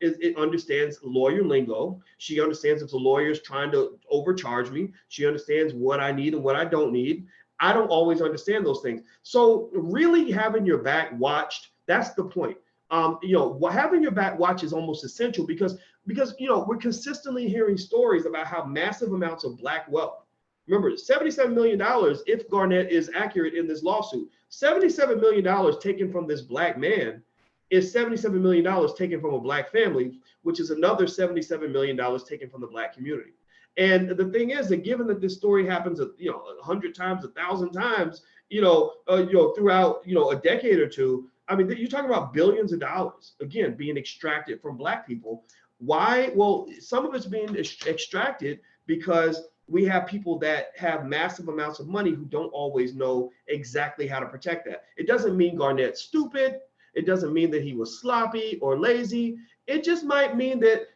it understands lawyer lingo. She understands if the lawyer is trying to overcharge me. She understands what I need and what I don't need. I don't always understand those things. So really having your back watched, that's the point. Having your back watched is almost essential because we're consistently hearing stories about how massive amounts of Black wealth, Remember, $77 million, if Garnett is accurate in this lawsuit, $77 million taken from this black man is $77 million taken from a black family, which is another $77 million taken from the black community. And the thing is that given that this story happens, 100 times, 1,000 times, throughout, a decade or two, I mean, you're talking about billions of dollars, again, being extracted from black people. Why? Well, some of it's being extracted because we have people that have massive amounts of money who don't always know exactly how to protect that. It doesn't mean Garnett's stupid. It doesn't mean that he was sloppy or lazy. It just might mean that,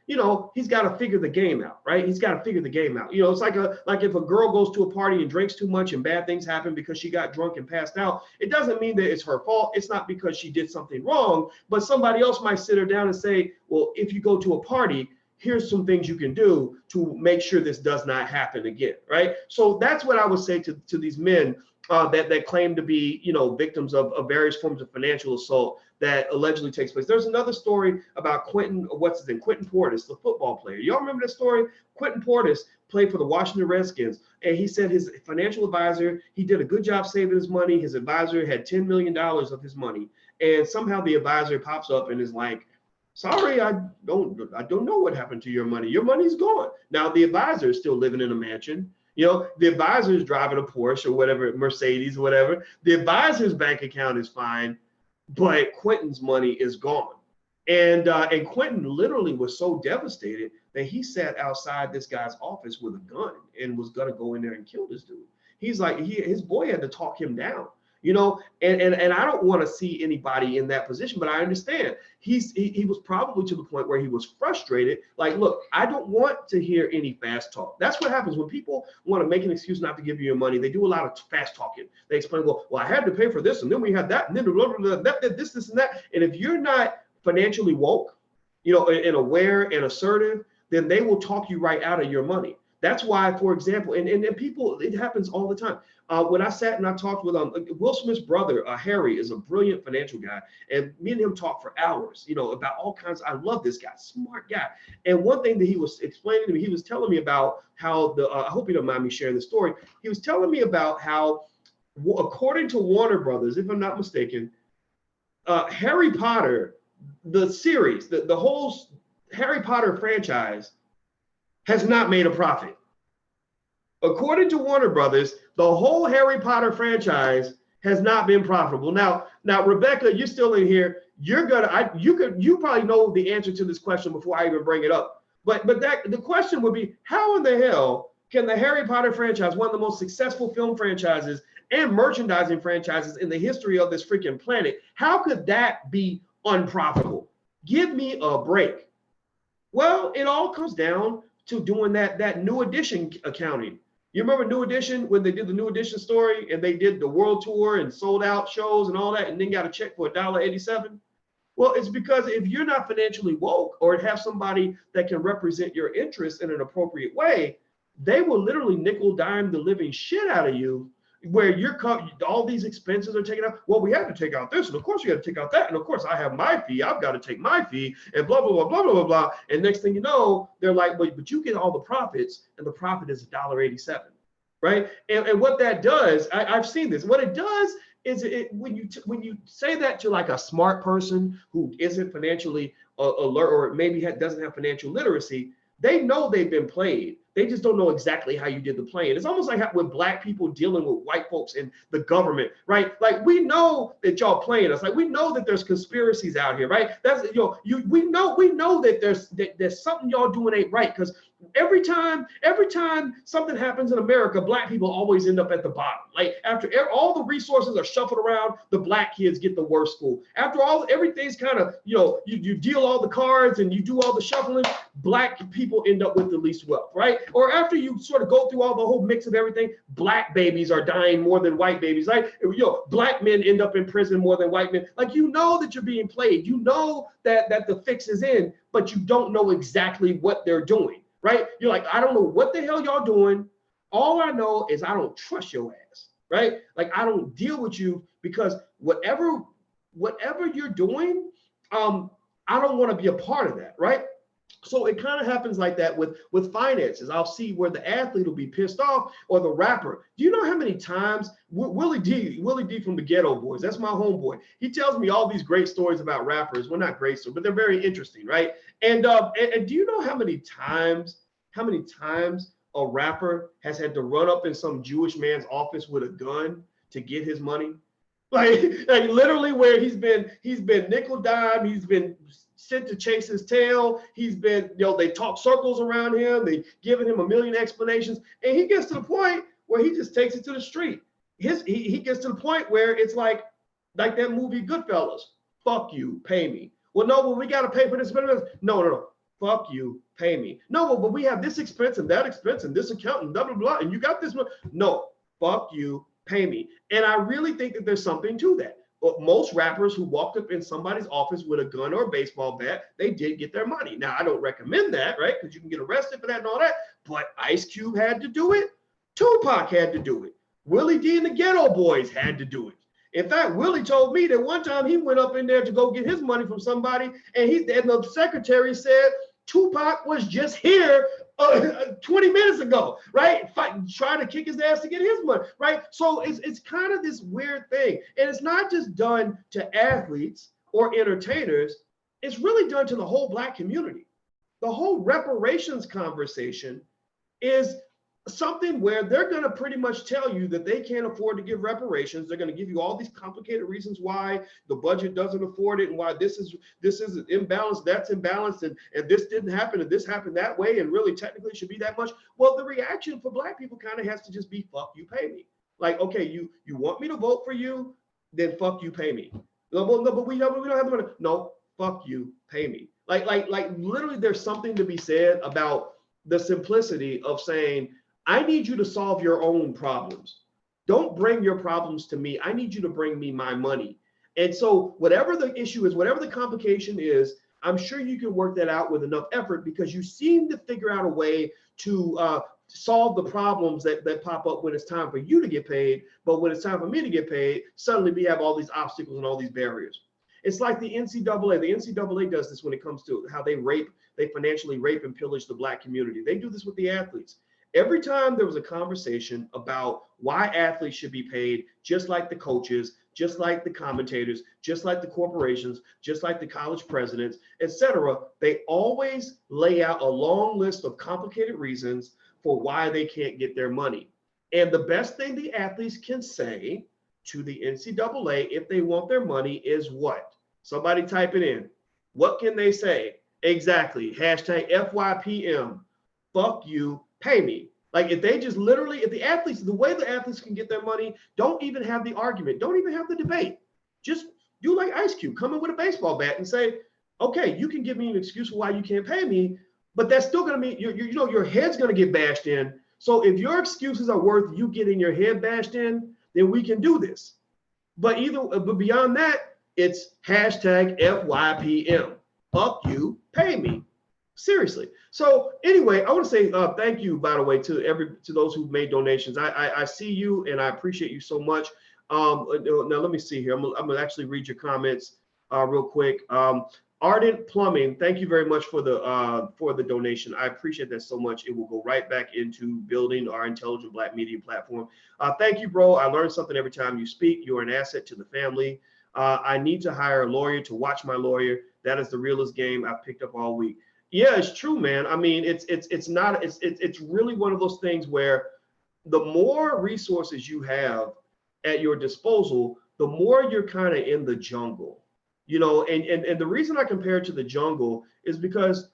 he's got to figure the game out, right? He's got to figure the game out. It's like if a girl goes to a party and drinks too much and bad things happen because she got drunk and passed out. It doesn't mean that it's her fault. It's not because she did something wrong, but somebody else might sit her down and say, well, if you go to a party, here's some things you can do to make sure this does not happen again, right? So that's what I would say to these men that claim to be, victims of various forms of financial assault that allegedly takes place. There's another story about Quentin Portis, the football player. Y'all remember this story? Quentin Portis played for the Washington Redskins, and he said his financial advisor, he did a good job saving his money. His advisor had $10 million of his money, and somehow the advisor pops up and is like, sorry, I don't know what happened to your money. Your money's gone. Now the advisor is still living in a mansion. The advisor is driving a Porsche or whatever, Mercedes or whatever. The advisor's bank account is fine, but Quentin's money is gone. And Quentin literally was so devastated that he sat outside this guy's office with a gun and was gonna go in there and kill this dude. He's like, his boy had to talk him down. And I don't want to see anybody in that position, but I understand he was probably to the point where he was frustrated. Like, look, I don't want to hear any fast talk. That's what happens when people want to make an excuse not to give you your money. They do a lot of fast talking. They explain, well, I had to pay for this, and then we had that, and then this, and that. And if you're not financially woke, and aware and assertive, then they will talk you right out of your money. That's why, for example, and people, it happens all the time. When I sat and I talked with Will Smith's brother, Harry, is a brilliant financial guy, and me and him talked for hours, about all kinds. I love this guy, smart guy. And one thing that he was explaining to me, he was telling me about how I hope you don't mind me sharing the story. He was telling me about how, according to Warner Brothers, if I'm not mistaken, Harry Potter, the series, the whole Harry Potter franchise, has not made a profit. According to Warner Brothers, the whole Harry Potter franchise has not been profitable. Now, Rebecca, you're still in here. You probably know the answer to this question before I even bring it up. But the question would be, how in the hell can the Harry Potter franchise, one of the most successful film franchises and merchandising franchises in the history of this freaking planet, how could that be unprofitable? Give me a break. Well, it all comes down to doing that New Edition accounting. You remember New Edition, when they did the New Edition story and they did the world tour and sold out shows and all that, and then got a check for $1.87? Well, it's because if you're not financially woke or have somebody that can represent your interests in an appropriate way, they will literally nickel dime the living shit out of you, where all these expenses are taken out. Well, we have to take out this, and of course we got to take out that, and of course I have my fee, I've got to take my fee, and blah, blah, blah, blah, blah, blah, blah. And next thing you know, they're like, but you get all the profits, and the profit is $1.87, right? And what that does, I've seen this, what it does is when you say that to like a smart person who isn't financially alert, or maybe doesn't have financial literacy, they know they've been played. They just don't know exactly how you did the playing. It's almost like with black people dealing with white folks and the government, right? Like, we know that y'all playing us. Like, we know that there's conspiracies out here, right? That's we know that there's something y'all doing ain't right, because every time something happens in America, black people always end up at the bottom. Like, after all the resources are shuffled around, the black kids get the worst school. After everything's kind of, you deal all the cards and you do all the shuffling, black people end up with the least wealth, right? Or after you sort of go through all the whole mix of everything, black babies are dying more than white babies. Like, black men end up in prison more than white men. Like, that you're being played. You know that the fix is in, but you don't know exactly what they're doing, right? You're like, I don't know what the hell y'all doing. All I know is I don't trust your ass, right? Like, I don't deal with you, because whatever you're doing, I don't want to be a part of that, right? So it kind of happens like that with finances. I'll see where the athlete will be pissed off or the rapper. Do you know how many times Willie D from the Ghetto Boys, that's my homeboy. He tells me all these great stories about rappers. Well, not great stories, but they're very interesting, right? And do you know how many times a rapper has had to run up in some Jewish man's office with a gun to get his money? Like literally where he's been nickel dime, he's been sent to chase his tail, he's been, they talk circles around him, they giving him a million explanations, and he gets to the point where he just takes it to the street. He gets to the point where it's like that movie Goodfellas, fuck you, pay me. Well, no, but we got to pay for this. No, fuck you, pay me. No, but we have this expense and that expense and this account and blah, blah, blah, and you got this one. No, fuck you, pay me. And I really think that there's something to that. But most rappers who walked up in somebody's office with a gun or a baseball bat, they did get their money. Now, I don't recommend that, right? Because you can get arrested for that and all that. But Ice Cube had to do it. Tupac had to do it. Willie D and the Ghetto Boys had to do it. In fact, Willie told me that one time he went up in there to go get his money from somebody, and the secretary said Tupac was just here 20 minutes ago, right? Trying to kick his ass to get his money, right? So it's kind of this weird thing. And it's not just done to athletes or entertainers. It's really done to the whole Black community. The whole reparations conversation is something where they're going to pretty much tell you that they can't afford to give reparations. They're going to give you all these complicated reasons why the budget doesn't afford it and why this is imbalanced, that's imbalanced, and this didn't happen and this happened that way and really technically it should be that much. Well, the reaction for Black people kind of has to just be fuck you, pay me. Like, okay, you want me to vote for you, then fuck you, pay me. No, but we don't have the money. No, fuck you, pay me. Like literally there's something to be said about the simplicity of saying, I need you to solve your own problems. Don't bring your problems to me. I need you to bring me my money. And so whatever the issue is, whatever the complication is, I'm sure you can work that out with enough effort because you seem to figure out a way to solve the problems that pop up when it's time for you to get paid. But when it's time for me to get paid, suddenly we have all these obstacles and all these barriers. It's like the NCAA. The NCAA does this when it comes to how they financially rape and pillage the Black community. They do this with the athletes. Every time there was a conversation about why athletes should be paid, just like the coaches, just like the commentators, just like the corporations, just like the college presidents, etc., they always lay out a long list of complicated reasons for why they can't get their money. And the best thing the athletes can say to the NCAA if they want their money is what? Somebody type it in. What can they say? Exactly. Hashtag FYPM. Fuck you. Pay me. Like if they just literally, if the athletes, the way the athletes can get their money, don't even have the argument, don't even have the debate. Just do like Ice Cube, come in with a baseball bat and say, okay, you can give me an excuse for why you can't pay me, but that's still going to mean your head's going to get bashed in. So if your excuses are worth you getting your head bashed in, then we can do this. But beyond that, it's hashtag FYPM. Fuck you, pay me. Seriously. So anyway, I want to say thank you, by the way, to those who've made donations. I see you and I appreciate you so much. Now let me see here. I'm gonna actually read your comments real quick. Ardent Plumbing, thank you very much for the donation. I appreciate that so much. It will go right back into building our intelligent Black media platform. Thank you, bro. I learn something every time you speak. You're an asset to the family. I need to hire a lawyer to watch my lawyer. That is the realest game I've picked up all week. Yeah, it's true, man. I mean, it's really one of those things where the more resources you have at your disposal, the more you're kind of in the jungle, and the reason I compare it to the jungle is because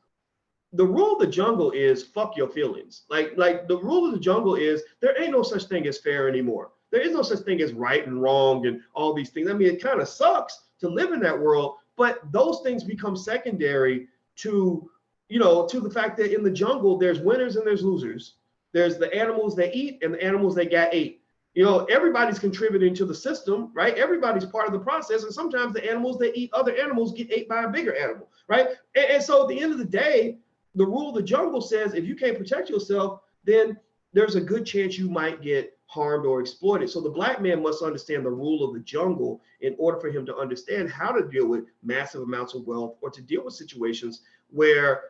the rule of the jungle is fuck your feelings. Like the rule of the jungle is there ain't no such thing as fair anymore. There is no such thing as right and wrong and all these things. I mean, it kind of sucks to live in that world, but those things become secondary to the fact that in the jungle, there's winners and there's losers. There's the animals that eat and the animals that got ate. Everybody's contributing to the system, right? Everybody's part of the process. And sometimes the animals that eat other animals get ate by a bigger animal, right? And so at the end of the day, the rule of the jungle says if you can't protect yourself, then there's a good chance you might get harmed or exploited. So the Black man must understand the rule of the jungle in order for him to understand how to deal with massive amounts of wealth or to deal with situations where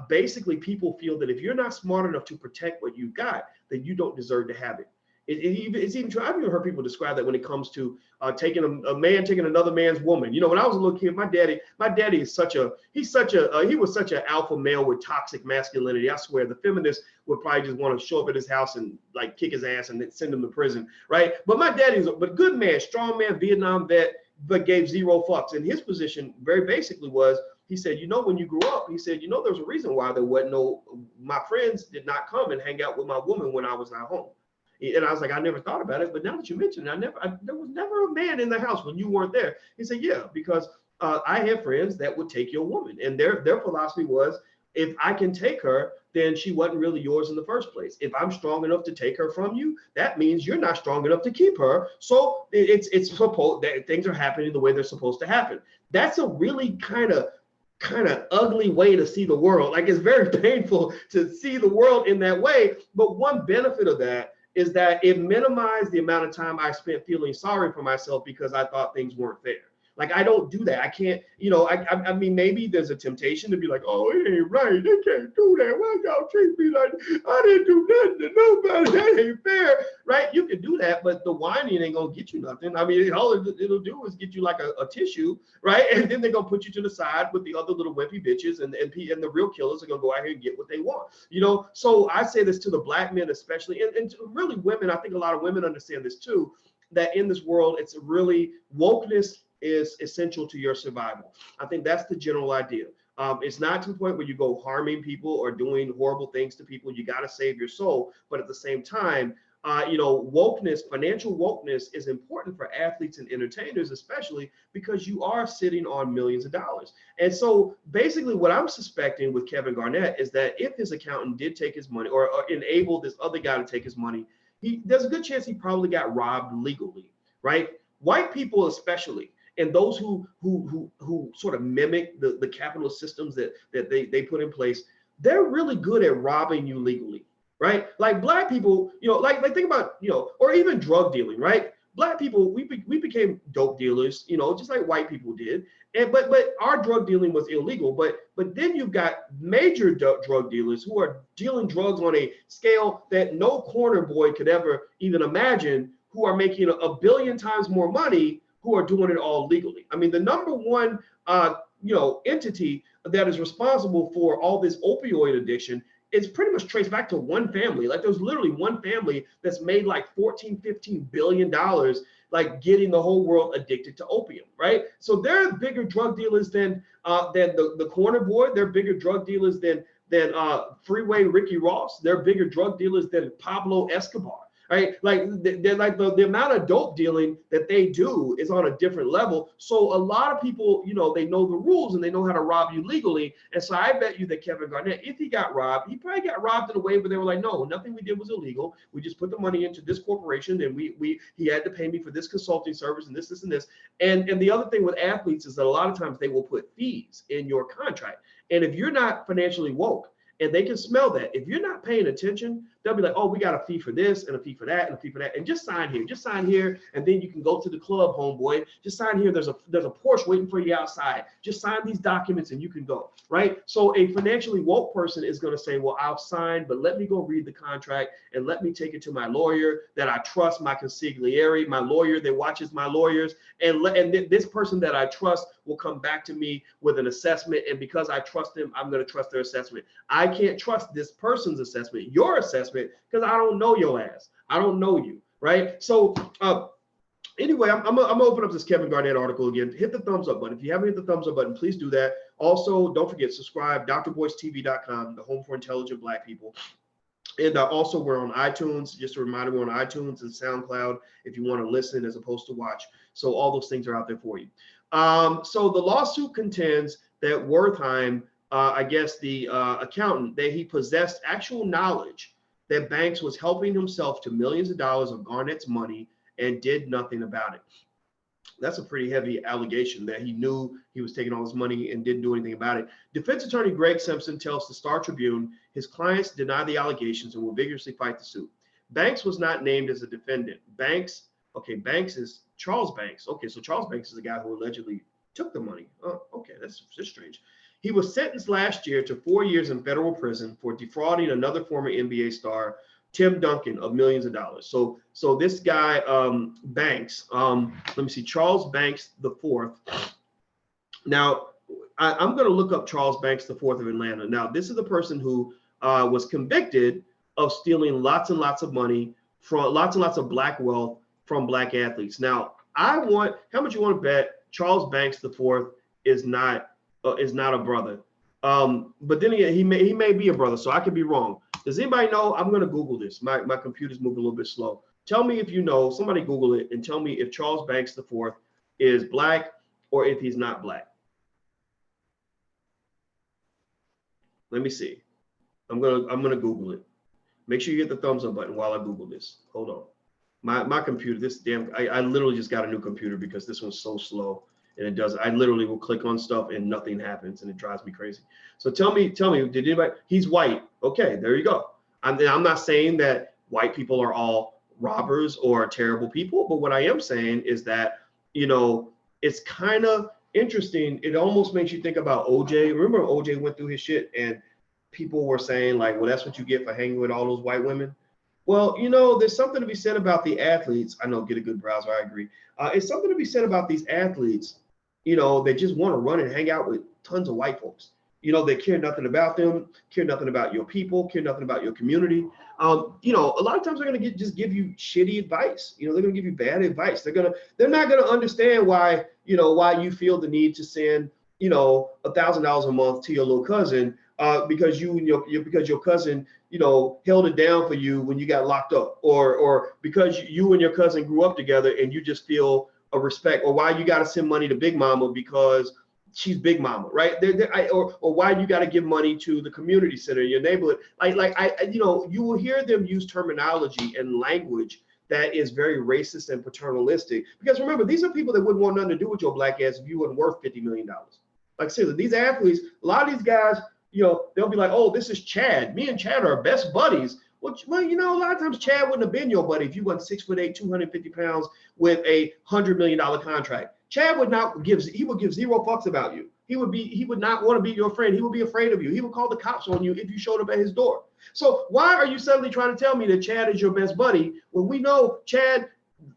basically people feel that if you're not smart enough to protect what you've got, then you don't deserve to have it. It's even true. I've even heard people describe that when it comes to taking a man taking another man's woman. You know, when I was a little kid, my daddy is he was such an alpha male with toxic masculinity. I swear the feminists would probably just want to show up at his house and like kick his ass and then send him to prison, right? But my daddy's a good man, strong man, Vietnam vet, but gave zero fucks. And his position very basically was, he said, you know, when you grew up, he said, you know, there's a reason why there wasn't my friends did not come and hang out with my woman when I was not home. And I was like, I never thought about it, but now that you mentioned it, there was never a man in the house when you weren't there. He said, yeah, because I had friends that would take your woman, and their philosophy was, if I can take her, then she wasn't really yours in the first place. If I'm strong enough to take her from you, that means you're not strong enough to keep her. So it's supposed that things are happening the way they're supposed to happen. That's a really kind of ugly way to see the world. Like, it's very painful to see the world in that way. But one benefit of that is that it minimized the amount of time I spent feeling sorry for myself because I thought things weren't fair. Like, I don't do that. I can't, you know, I mean, maybe there's a temptation to be like, oh, it ain't right. They can't do that. Why y'all treat me like I didn't do nothing to nobody? That ain't fair, right? You can do that, but the whining ain't gonna get you nothing. I mean, all it'll do is get you like a tissue, right? And then they're gonna put you to the side with the other little wimpy bitches, and the real killers are gonna go out here and get what they want, you know? So I say this to the black men especially, and to really women. I think a lot of women understand this too, that in this world, it's really wokeness is essential to your survival. I think that's the general idea. It's not to the point where you go harming people or doing horrible things to people. You got to save your soul. But at the same time, you know, wokeness, financial wokeness is important for athletes and entertainers, especially because you are sitting on millions of dollars. And so basically what I'm suspecting with Kevin Garnett is that if his accountant did take his money or enabled this other guy to take his money, there's a good chance he probably got robbed legally, right? White people especially, and those who sort of mimic the capitalist systems that they put in place, they're really good at robbing you legally, right? Like black people, you know, like think about, you know, or even drug dealing, right? Black people, we became dope dealers, you know, just like white people did. And but our drug dealing was illegal. But then you've got major drug dealers who are dealing drugs on a scale that no corner boy could ever even imagine, who are making a billion times more money, who are doing it all legally. I mean, the number one, you know, entity that is responsible for all this opioid addiction is pretty much traced back to one family. Like, there's literally one family that's made like $14-15 billion, like getting the whole world addicted to opium, right? So they're bigger drug dealers than the corner boy. They're bigger drug dealers than Freeway Ricky Ross. They're bigger drug dealers than Pablo Escobar. Right? Like they're like the amount of dope dealing that they do is on a different level. So a lot of people, you know, they know the rules and they know how to rob you legally. And so I bet you that Kevin Garnett, if he got robbed, he probably got robbed in a way where they were like, no, nothing we did was illegal. We just put the money into this corporation, and he had to pay me for this consulting service and this and this. And the other thing with athletes is that a lot of times they will put fees in your contract. And if you're not financially woke, and they can smell that, if you're not paying attention, they'll be like, oh, we got a fee for this and a fee for that and a fee for that, and just sign here, and then you can go to the club, homeboy. Just sign here. There's a Porsche waiting for you outside. Just sign these documents and you can go, right? So a financially woke person is going to say, well, I'll sign, but let me go read the contract and let me take it to my lawyer that I trust, my consigliere, my lawyer that watches my lawyers, and this person that I trust will come back to me with an assessment, and because I trust them, I'm going to trust their assessment. I can't trust this person's assessment, your assessment, because I don't know your ass. I don't know you, right? So anyway, I'm gonna open up this Kevin Garnett article again. Hit the thumbs up button. If you haven't hit the thumbs up button, please do that. Also, don't forget, subscribe, drboycetv.com, the home for intelligent black people. And also, we're on iTunes. Just a reminder, we're on iTunes and SoundCloud if you want to listen as opposed to watch. So all those things are out there for you. So the lawsuit contends that Wertheim, I guess the accountant, that he possessed actual knowledge that Banks was helping himself to millions of dollars of Garnett's money and did nothing about it. That's a pretty heavy allegation, that he knew he was taking all his money and didn't do anything about it. Defense attorney Greg Simpson tells the Star Tribune his clients deny the allegations and will vigorously fight the suit. Banks was not named as a defendant. Banks is Charles Banks. Okay, so Charles Banks is the guy who allegedly took the money. Oh, okay, that's strange. He was sentenced last year to 4 years in federal prison for defrauding another former NBA star, Tim Duncan, of millions of dollars. So this guy, Banks, let me see, Charles Banks the fourth. Now, I'm going to look up Charles Banks the fourth of Atlanta. Now, this is the person who was convicted of stealing lots and lots of money from lots and lots of black wealth from black athletes. Now, how much you want to bet Charles Banks the fourth is not a brother? But then again, he may be a brother, so I could be wrong. Does anybody know? I'm going to Google this. My computer's moving a little bit slow. Tell me if you know. Somebody Google it and tell me if Charles Banks the fourth is black or if he's not black. Let me see. I'm gonna Google it. Make sure you hit the thumbs up button while I Google this. Hold on. My computer, I literally just got a new computer because this one's so slow and it does. I literally will click on stuff and nothing happens and it drives me crazy. So tell me, did anybody? He's white. Okay, there you go. I'm not saying that white people are all robbers or terrible people, but what I am saying is that, you know, it's kind of interesting. It almost makes you think about OJ. Remember OJ went through his shit and people were saying like, well, that's what you get for hanging with all those white women. Well, you know, there's something to be said about the athletes. I know, get a good browser. I agree. It's something to be said about these athletes. You know, they just want to run and hang out with tons of white folks. You know, they care nothing about them, care nothing about your people, care nothing about your community. You know, a lot of times they're gonna just give you shitty advice. You know, they're gonna give you bad advice. They're not gonna understand why you feel the need to send, you know, $1,000 a month to your little cousin because your cousin, you know, held it down for you when you got locked up, or because you and your cousin grew up together and you just feel a respect, or why you got to send money to Big Mama because she's Big Mama, right? Or why you got to give money to the community center in your neighborhood. You know, you will hear them use terminology and language that is very racist and paternalistic. Because remember, these are people that wouldn't want nothing to do with your black ass if you weren't worth $50 million. Like seriously, these athletes, a lot of these guys, you know, they'll be like, oh, this is Chad. Me and Chad are best buddies. Well, you know, a lot of times Chad wouldn't have been your buddy if you wasn't 6'8", 250 pounds with a $100 million contract. Chad would give zero fucks about you. He would not want to be your friend. He would be afraid of you. He would call the cops on you if you showed up at his door. So why are you suddenly trying to tell me that Chad is your best buddy when we know Chad,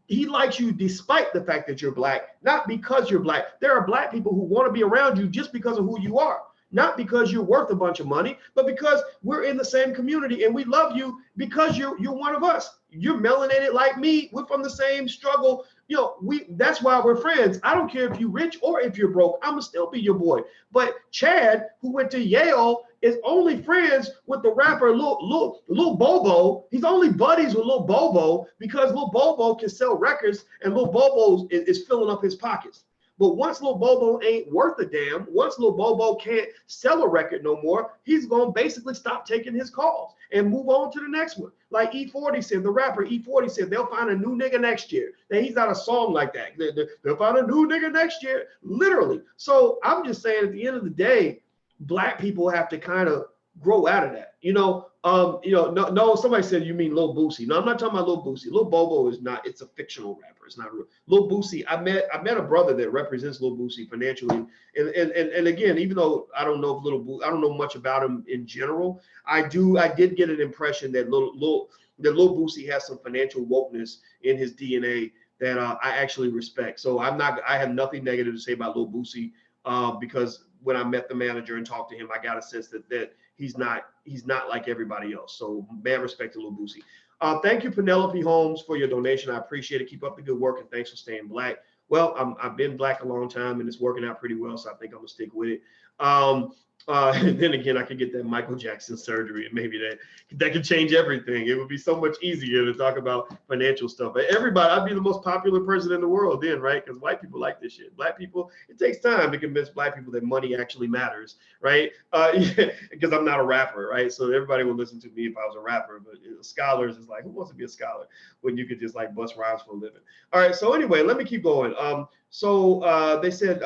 he likes you despite the fact that you're black, not because you're black. There are black people who want to be around you just because of who you are. Not because you're worth a bunch of money, but because we're in the same community and we love you because you're one of us. You're melanated like me. We're from the same struggle. You know, that's why we're friends. I don't care if you're rich or if you're broke. I'm gonna still be your boy. But Chad, who went to Yale, is only friends with the rapper Lil Bobo. He's only buddies with Lil Bobo because Lil Bobo can sell records and Lil Bobo is filling up his pockets. But once Lil Bobo ain't worth a damn, once Lil Bobo can't sell a record no more, he's going to basically stop taking his calls and move on to the next one. Like E40 said, the rapper E40 said, they'll find a new nigga next year. Now, he's not a song like that. They'll find a new nigga next year, literally. So I'm just saying at the end of the day, black people have to kind of grow out of that. No, somebody said, you mean Lil Boosie. No, I'm not talking about Lil Boosie. Lil Bobo is not, it's a fictional rapper. It's not real. Lil Boosie, I met a brother that represents Lil Boosie financially. And again, even though I don't know I don't know much about him in general, I did get an impression that Lil Boosie has some financial wokeness in his DNA that I actually respect. So I have nothing negative to say about Lil Boosie because when I met the manager and talked to him, I got a sense that he's not like everybody else. So mad respect to Lil Boosie. Thank you, Penelope Holmes, for your donation. I appreciate it. Keep up the good work, and thanks for staying black. Well, I've been black a long time, and it's working out pretty well, so I think I'm gonna stick with it. And then again, I could get that Michael Jackson surgery, and maybe that could change everything. It would be so much easier to talk about financial stuff. Everybody, I'd be the most popular person in the world then, right? Because white people like this shit. Black people, it takes time to convince black people that money actually matters, right? Because I'm not a rapper, right? So everybody would listen to me if I was a rapper. But scholars is like, who wants to be a scholar when you could just like bust rhymes for a living? All right. So anyway, let me keep going. They said,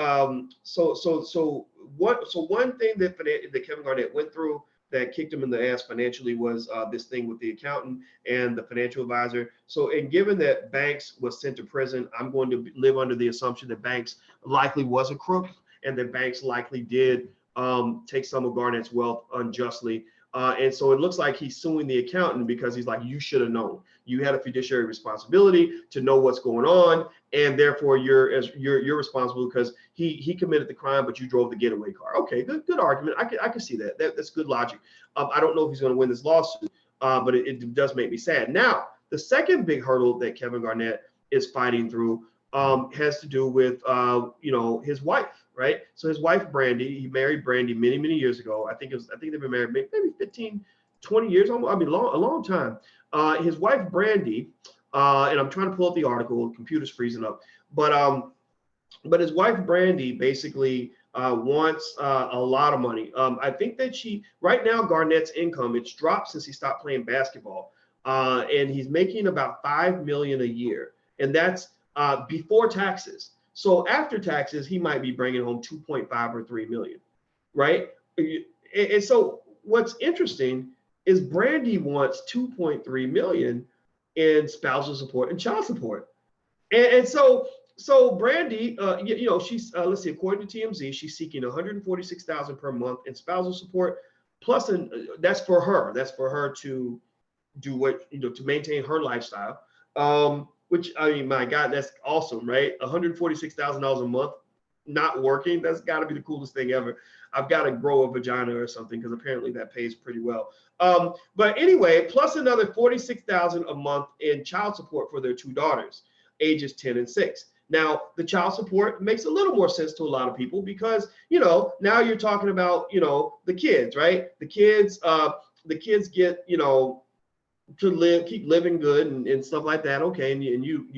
one thing that Kevin Garnett went through that kicked him in the ass financially was this thing with the accountant and the financial advisor. So, and given that Banks was sent to prison, I'm going to live under the assumption that Banks likely was a crook and that Banks likely did take some of Garnett's wealth unjustly. And so it looks like he's suing the accountant because he's like, you should have known. You had a fiduciary responsibility to know what's going on, and therefore you're responsible because he committed the crime, but you drove the getaway car. Okay, good argument. I can see that. That's good logic. I don't know if he's going to win this lawsuit, but it does make me sad. Now, the second big hurdle that Kevin Garnett is fighting through has to do with his wife. Right. So his wife, Brandy, he married Brandy many, many years ago. I think they've been married maybe 15, 20 years. I mean, a long time. His wife, Brandy, and I'm trying to pull up the article, the computer's freezing up. But his wife, Brandy, basically wants a lot of money. I think that right now, Garnett's income, it's dropped since he stopped playing basketball. And he's making about $5 million a year. And that's before taxes. So after taxes, he might be bringing home 2.5 or 3 million, right? And so what's interesting is Brandy wants 2.3 million in spousal support and child support. And so Brandy, she's let's see, according to TMZ, she's seeking 146,000 per month in spousal support, plus that's for her. That's for her to do to maintain her lifestyle. Which, I mean, my God, that's awesome, right? $146,000 a month, not working. That's got to be the coolest thing ever. I've got to grow a vagina or something because apparently that pays pretty well. But anyway, plus another $46,000 a month in child support for their two daughters, ages 10 and 6. Now, the child support makes a little more sense to a lot of people because, now you're talking about, the kids, right? The kids get, to keep living good and stuff like that. Okay. And you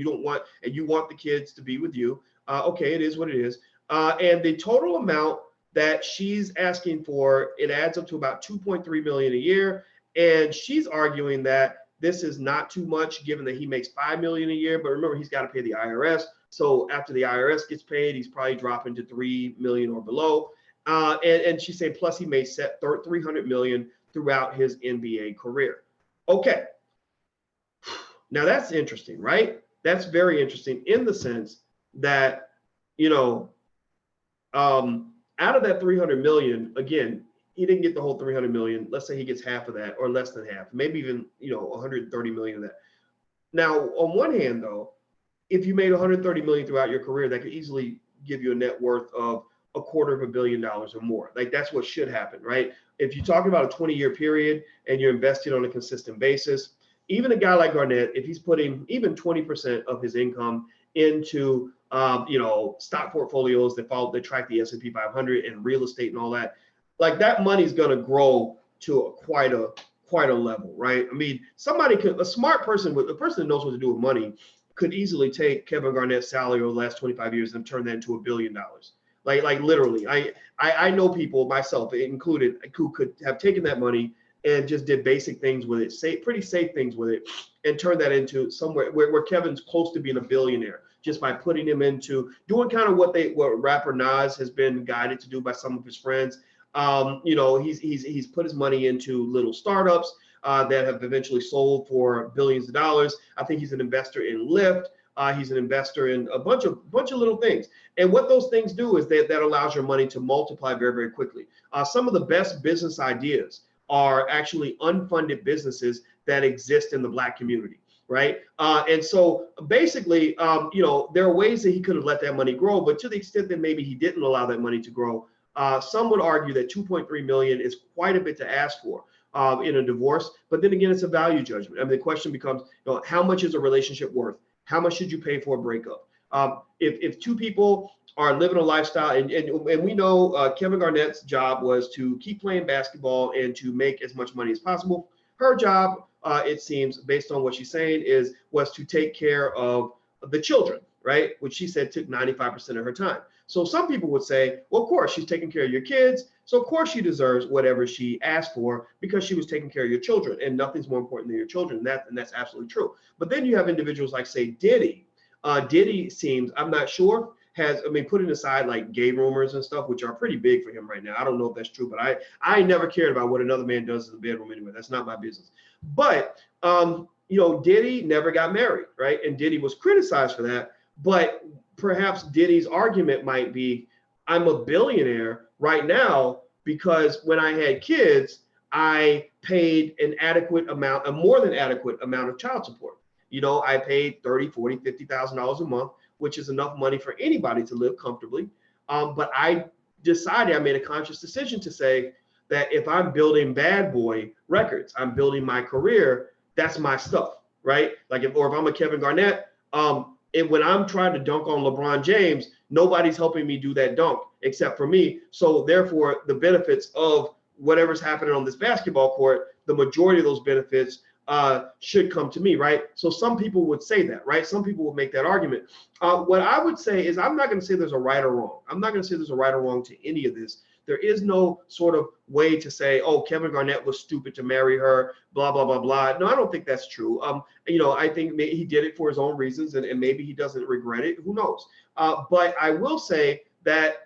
want the kids to be with you. Okay. It is what it is. And the total amount that she's asking for, it adds up to about 2.3 million a year. And she's arguing that this is not too much given that he makes 5 million a year. But remember, he's got to pay the IRS. So after the IRS gets paid, he's probably dropping to 3 million or below. And she's saying, plus he may set 300 million throughout his NBA career. Okay, now that's interesting, right? That's very interesting in the sense that, out of that 300 million, again, he didn't get the whole 300 million. Let's say he gets half of that or less than half, maybe even, 130 million of that. Now, on one hand, though, if you made 130 million throughout your career, that could easily give you a net worth of $250 million or more. Like that's what should happen, right? If you're talking about a 20-year period and you're investing on a consistent basis, even a guy like Garnett, if he's putting even 20% of his income into, stock portfolio's that track the S&P 500 and real estate and all that, like that money's going to grow to quite a level, right? I mean, a smart person, a person that knows what to do with money could easily take Kevin Garnett's salary over the last 25 years and turn that into $1 billion. Like literally, I know people, myself included, who could have taken that money and just did basic things with it, pretty safe things with it, and turned that into somewhere where Kevin's close to being a billionaire just by putting him into doing kind of what rapper Nas has been guided to do by some of his friends. He's put his money into little startups that have eventually sold for billions of dollars. I think he's an investor in Lyft. He's an investor in a bunch of little things. And what those things do is that allows your money to multiply very, very quickly. Some of the best business ideas are actually unfunded businesses that exist in the Black community, right? And so basically, there are ways that he could have let that money grow, but to the extent that maybe he didn't allow that money to grow, some would argue that 2.3 million is quite a bit to ask for in a divorce. But then again, it's a value judgment. I mean, the question becomes, how much is a relationship worth? How much should you pay for a breakup? If two people are living a lifestyle, and we know Kevin Garnett's job was to keep playing basketball and to make as much money as possible. Her job, it seems, based on what she's saying, was to take care of the children, right? Which she said took 95% of her time. So some people would say, well, of course, she's taking care of your kids. So of course she deserves whatever she asked for because she was taking care of your children, and nothing's more important than your children. And that's absolutely true. But then you have individuals like, say, Diddy. Diddy seems, I'm not sure, putting aside like gay rumors and stuff, which are pretty big for him right now. I don't know if that's true, but I never cared about what another man does in the bedroom anyway. That's not my business. But, Diddy never got married, right? And Diddy was criticized for that. But perhaps Diddy's argument might be, I'm a billionaire right now. because when I had kids, I paid an adequate amount, a more than adequate amount of child support. I paid $30,000, $40,000, $50,000 a month, which is enough money for anybody to live comfortably. But I made a conscious decision to say that if I'm building bad boy records, I'm building my career, that's my stuff, right? Like if I'm a Kevin Garnett, when I'm trying to dunk on LeBron James, nobody's helping me do that dunk except for me. So therefore, the benefits of whatever's happening on this basketball court, the majority of those benefits should come to me, right? So some people would say that, right? Some people would make that argument. What I would say is I'm not going to say there's a right or wrong. I'm not going to say there's a right or wrong to any of this. There is no sort of way to say, oh, Kevin Garnett was stupid to marry her, blah, blah, blah, blah. No, I don't think that's true. I think he did it for his own reasons, and maybe he doesn't regret it. Who knows? But I will say that,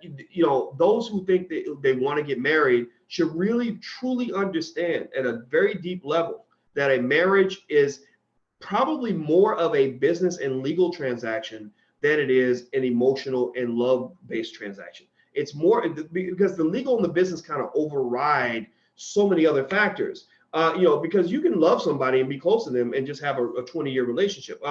those who think that they want to get married should really, truly understand at a very deep level that a marriage is probably more of a business and legal transaction than it is an emotional and love-based transaction. It's more because the legal and the business kind of override so many other factors. Because you can love somebody and be close to them and just have a 20-year relationship.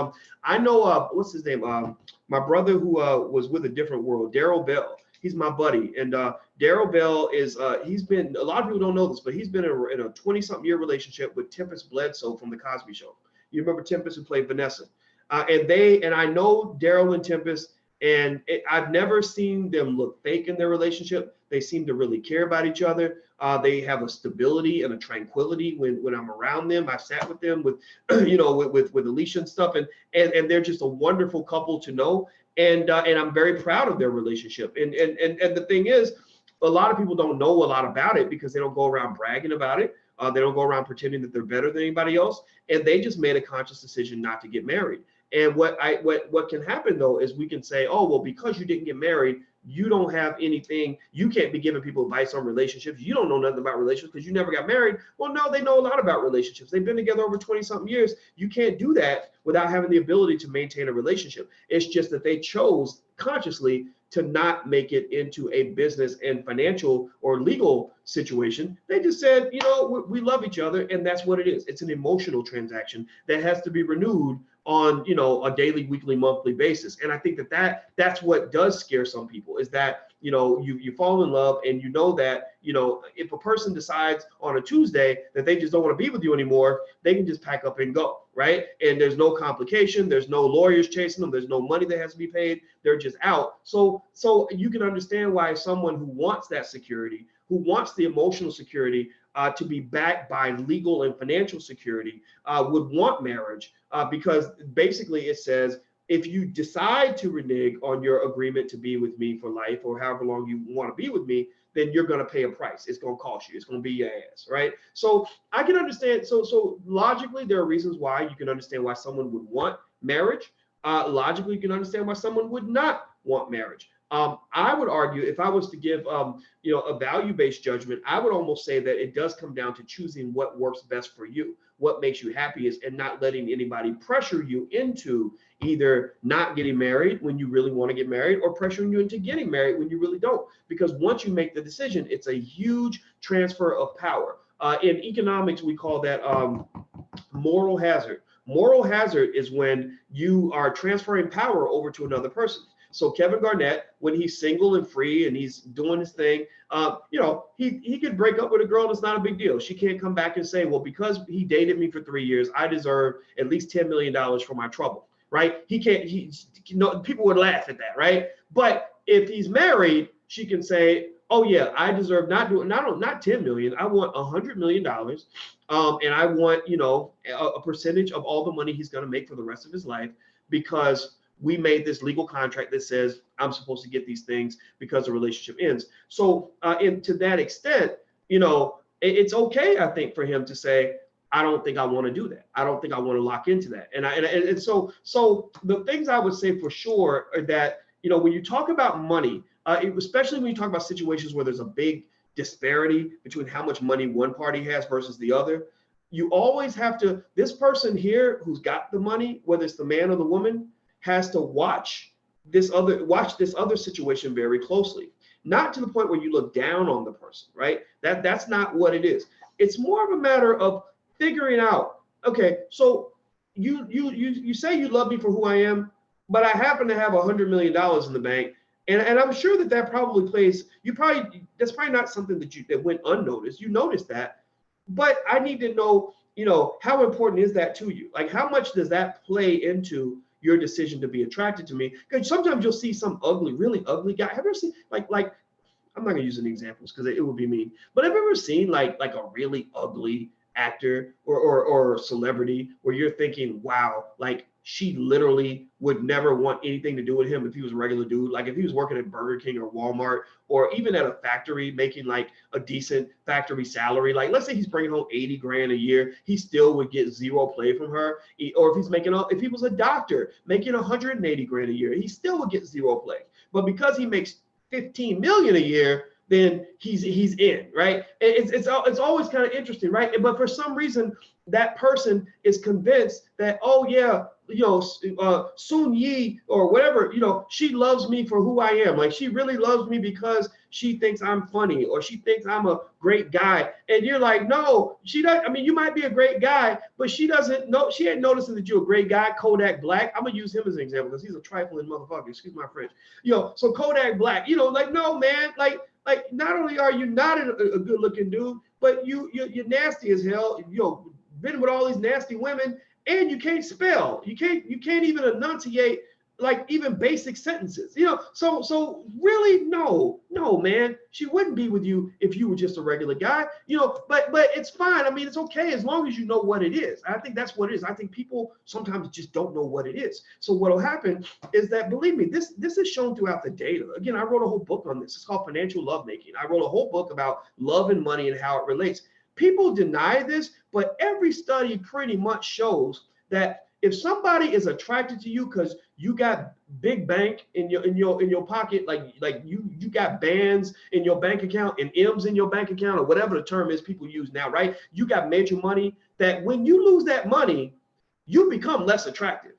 I know, what's his name? My brother who was with a different world, Daryl Bell. He's my buddy. And Daryl Bell is, he's been, a lot of people don't know this, but he's been in a 20-something year relationship with Tempest Bledsoe from The Cosby Show. You remember Tempest, who played Vanessa? And I know Daryl and Tempest, and I've never seen them look fake in their relationship. They seem to really care about each other. They have a stability and a tranquility when I'm around them. I sat with them with Alicia and stuff, and they're just a wonderful couple to know. And I'm very proud of their relationship. And the thing is, a lot of people don't know a lot about it because they don't go around bragging about it. They don't go around pretending that they're better than anybody else. And they just made a conscious decision not to get married. And what can happen though is we can say, oh, well, because you didn't get married, you don't have anything. You can't be giving people advice on relationships. You don't know nothing about relationships because you never got married. Well, no, they know a lot about relationships. They've been together over 20-something years. You can't do that without having the ability to maintain a relationship. It's just that they chose consciously to not make it into a business and financial or legal situation. They just said, we love each other, and that's what it is. It's an emotional transaction that has to be renewed on a daily, weekly, monthly basis. And I think that's what does scare some people, is that you fall in love, and that if a person decides on a Tuesday that they just don't want to be with you anymore, they can just pack up and go, right? And there's no complication, there's no lawyers chasing them, there's no money that has to be paid, they're just out. So you can understand why someone who wants that security, who wants the emotional security to be backed by legal and financial security, would want marriage, because basically it says, if you decide to renege on your agreement to be with me for life, or however long you want to be with me, then you're going to pay a price. It's going to cost you. It's going to be your ass, right? So I can understand. So logically, there are reasons why you can understand why someone would want marriage. Logically, you can understand why someone would not want marriage. I would argue, if I was to give a value-based judgment, I would almost say that it does come down to choosing what works best for you, what makes you happiest, and not letting anybody pressure you into either not getting married when you really want to get married, or pressuring you into getting married when you really don't. Because once you make the decision, it's a huge transfer of power. In economics, we call that moral hazard. Moral hazard is when you are transferring power over to another person. So Kevin Garnett, when he's single and free and he's doing his thing, he could break up with a girl. That's not a big deal. She can't come back and say, well, because he dated me for 3 years, I deserve at least $10 million for my trouble, right? He can't. People would laugh at that, right? But if he's married, she can say, oh yeah, I deserve not 10 million. I want $100 million, and I want a percentage of all the money he's going to make for the rest of his life, because we made this legal contract that says I'm supposed to get these things because the relationship ends. So, and to that extent, it's okay, I think, for him to say, I don't think I want to do that. I don't think I want to lock into that. And so the things I would say for sure are that, when you talk about money, especially when you talk about situations where there's a big disparity between how much money one party has versus the other, you always have to, this person here who's got the money, whether it's the man or the woman, has to watch this other situation very closely, not to the point where you look down on the person, right? That's not what it is. It's more of a matter of figuring out, okay, so you say you love me for who I am, but I happen to have $100 million in the bank. And I'm sure that probably plays, that's probably not something that went unnoticed. You noticed that, but I need to know, how important is that to you? Like, how much does that play into your decision to be attracted to me? Because sometimes you'll see some ugly, really ugly guy. Have you ever seen like I'm not gonna use any examples because it would be mean, but have you ever seen like a really ugly actor or celebrity where you're thinking, wow, like she literally would never want anything to do with him if he was a regular dude, like if he was working at Burger King or Walmart or even at a factory making like a decent factory salary, like let's say he's bringing home 80 grand a year, he still would get zero play from her. Or if he was a doctor making 180 grand a year, he still would get zero play. But because he makes 15 million a year, then he's in, right? It's always kind of interesting, right? But for some reason, that person is convinced that, oh yeah, Sun Yi or whatever, she loves me for who I am. Like she really loves me because she thinks I'm funny or she thinks I'm a great guy. And you're like, no, she doesn't. I mean, you might be a great guy, but she doesn't know. She ain't noticing that you're a great guy. Kodak Black. I'm gonna use him as an example because he's a trifling motherfucker. Excuse my French. So Kodak Black. Like no man, like not only are you not a good looking dude, but you're nasty as hell. Been with all these nasty women, and you can't spell. You can't even enunciate like even basic sentences. So really, no, man, she wouldn't be with you if you were just a regular guy. But it's fine. I mean, it's okay as long as you know what it is. I think that's what it is. I think people sometimes just don't know what it is. So what'll happen is that, believe me, this is shown throughout the data. Again, I wrote a whole book on this. It's called Financial Lovemaking. I wrote a whole book about love and money and how it relates. People deny this, but every study pretty much shows that if somebody is attracted to you because you got big bank in your pocket, like you got bands in your bank account and M's in your bank account or whatever the term is people use now, right? You got major money, that when you lose that money, you become less attractive.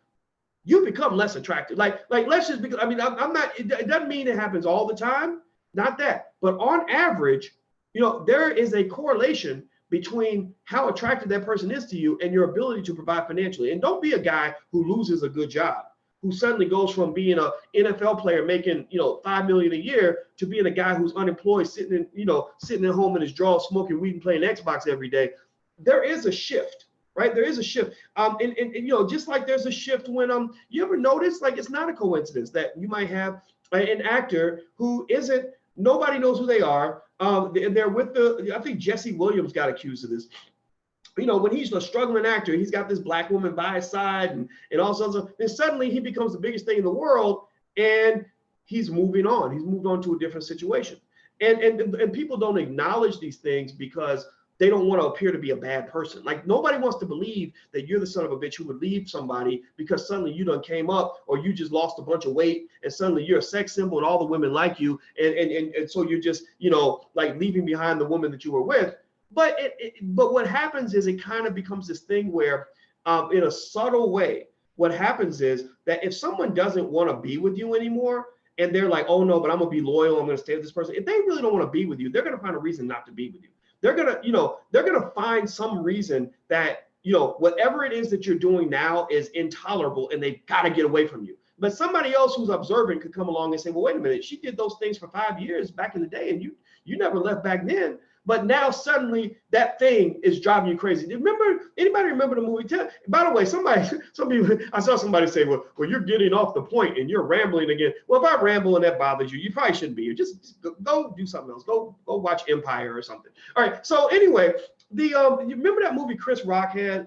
Like let's just, because I mean, I'm not, it doesn't mean it happens all the time, not that, but on average, there is a correlation between how attractive that person is to you and your ability to provide financially. And don't be a guy who loses a good job, who suddenly goes from being an NFL player making, $5 million a year to being a guy who's unemployed, sitting at home in his drawers, smoking weed and playing Xbox every day. There is a shift, right? There is a shift. And just like there's a shift when you ever notice, like it's not a coincidence that you might have an actor who isn't, nobody knows who they are. They're with I think Jesse Williams got accused of this. When he's a struggling actor, he's got this black woman by his side and all sorts of, and suddenly he becomes the biggest thing in the world and he's moving on. He's moved on to a different situation. And people don't acknowledge these things because they don't want to appear to be a bad person. Like nobody wants to believe that you're the son of a bitch who would leave somebody because suddenly you done came up or you just lost a bunch of weight and suddenly you're a sex symbol and all the women like you. And so you're just, like leaving behind the woman that you were with. But but what happens is it kind of becomes this thing where in a subtle way, what happens is that if someone doesn't want to be with you anymore, and they're like, oh no, but I'm gonna be loyal, I'm gonna stay with this person. If they really don't want to be with you, they're gonna find a reason not to be with you. They're gonna find some reason that, whatever it is that you're doing now is intolerable and they've got to get away from you. But somebody else who's observant could come along and say, well, wait a minute, she did those things for 5 years back in the day and you never left back then. But now suddenly that thing is driving you crazy. Anybody remember the movie? By the way, some people, I saw somebody say, well, you're getting off the point and you're rambling again. Well, if I ramble and that bothers you, you probably shouldn't be here. Just go do something else. Go watch Empire or something. All right. So anyway, you remember that movie Chris Rock did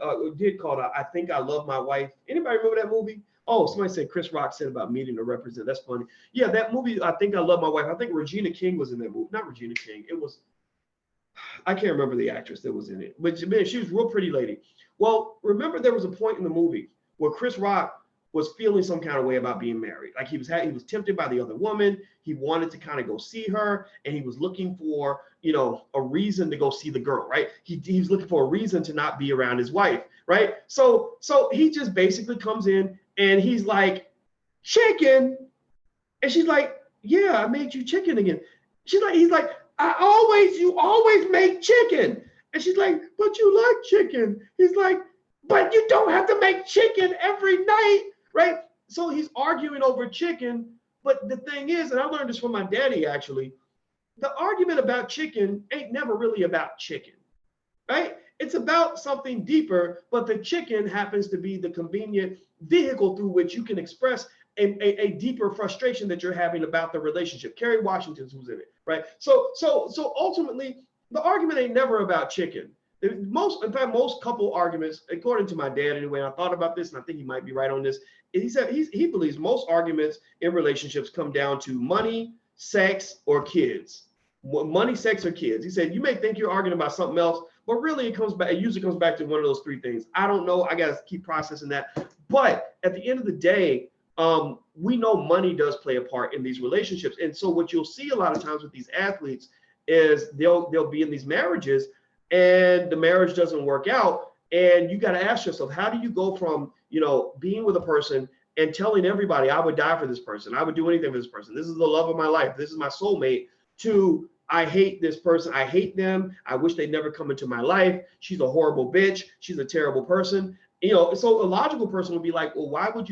called I Think I Love My Wife? Anybody remember that movie? Oh, somebody said Chris Rock said about meeting to represent. That's funny. Yeah, that movie, I Think I Love My Wife. I think Regina King was in that movie. Not Regina King. It was, I can't remember the actress that was in it, but man, she was a real pretty lady. Well, remember there was a point in the movie where Chris Rock was feeling some kind of way about being married. Like he was tempted by the other woman. He wanted to kind of go see her, and he was looking for, a reason to go see the girl, right? He was looking for a reason to not be around his wife, right? So he just basically comes in and he's like, chicken. And she's like, yeah, I made you chicken again. he's like, you always make chicken. And she's like, but you like chicken. He's like, but you don't have to make chicken every night, right? So he's arguing over chicken. But the thing is, and I learned this from my daddy actually, the argument about chicken ain't never really about chicken, right? It's about something deeper, but the chicken happens to be the convenient vehicle through which you can express a deeper frustration that you're having about the relationship. Kerry Washington's was in it, right? So ultimately, the argument ain't never about chicken. In fact, most couple arguments, according to my dad anyway, I thought about this and I think he might be right on this. He said he believes most arguments in relationships come down to money, sex, or kids. Money, sex, or kids. He said, you may think you're arguing about something else, but really it usually comes back to one of those three things. I don't know. I got to keep processing that. But at the end of the day, we know money does play a part in these relationships. And so what you'll see a lot of times with these athletes is they'll be in these marriages and the marriage doesn't work out. And you got to ask yourself, how do you go from, being with a person and telling everybody I would die for this person, I would do anything for this person, this is the love of my life, this is my soulmate, to I hate this person, I hate them, I wish they'd never come into my life, she's a horrible bitch, she's a terrible person. So a logical person would be like, well, why would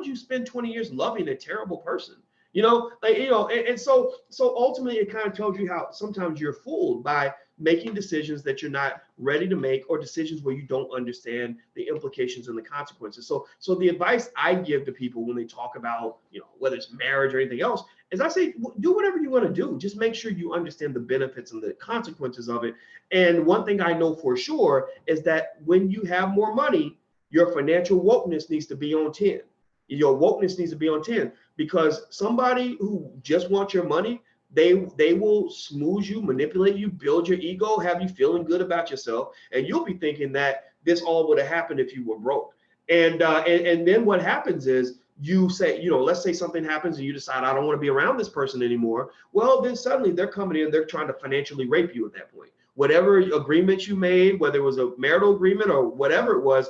you spend 20 years loving a terrible person? And so ultimately it kind of tells you how sometimes you're fooled by making decisions that you're not ready to make, or decisions where you don't understand the implications and the consequences. So the advice I give to people when they talk about, whether it's marriage or anything else, is I say, do whatever you want to do. Just make sure you understand the benefits and the consequences of it. And one thing I know for sure is that when you have more money, your financial wokeness needs to be on 10. Your wokeness needs to be on 10, because somebody who just wants your money, they will smooth you, manipulate you, build your ego, have you feeling good about yourself, and you'll be thinking that this all would have happened if you were broke. And then what happens is you say, let's say something happens and you decide I don't want to be around this person anymore. Well, then suddenly they're coming in, they're trying to financially rape you at that point. Whatever agreement you made, whether it was a marital agreement or whatever it was,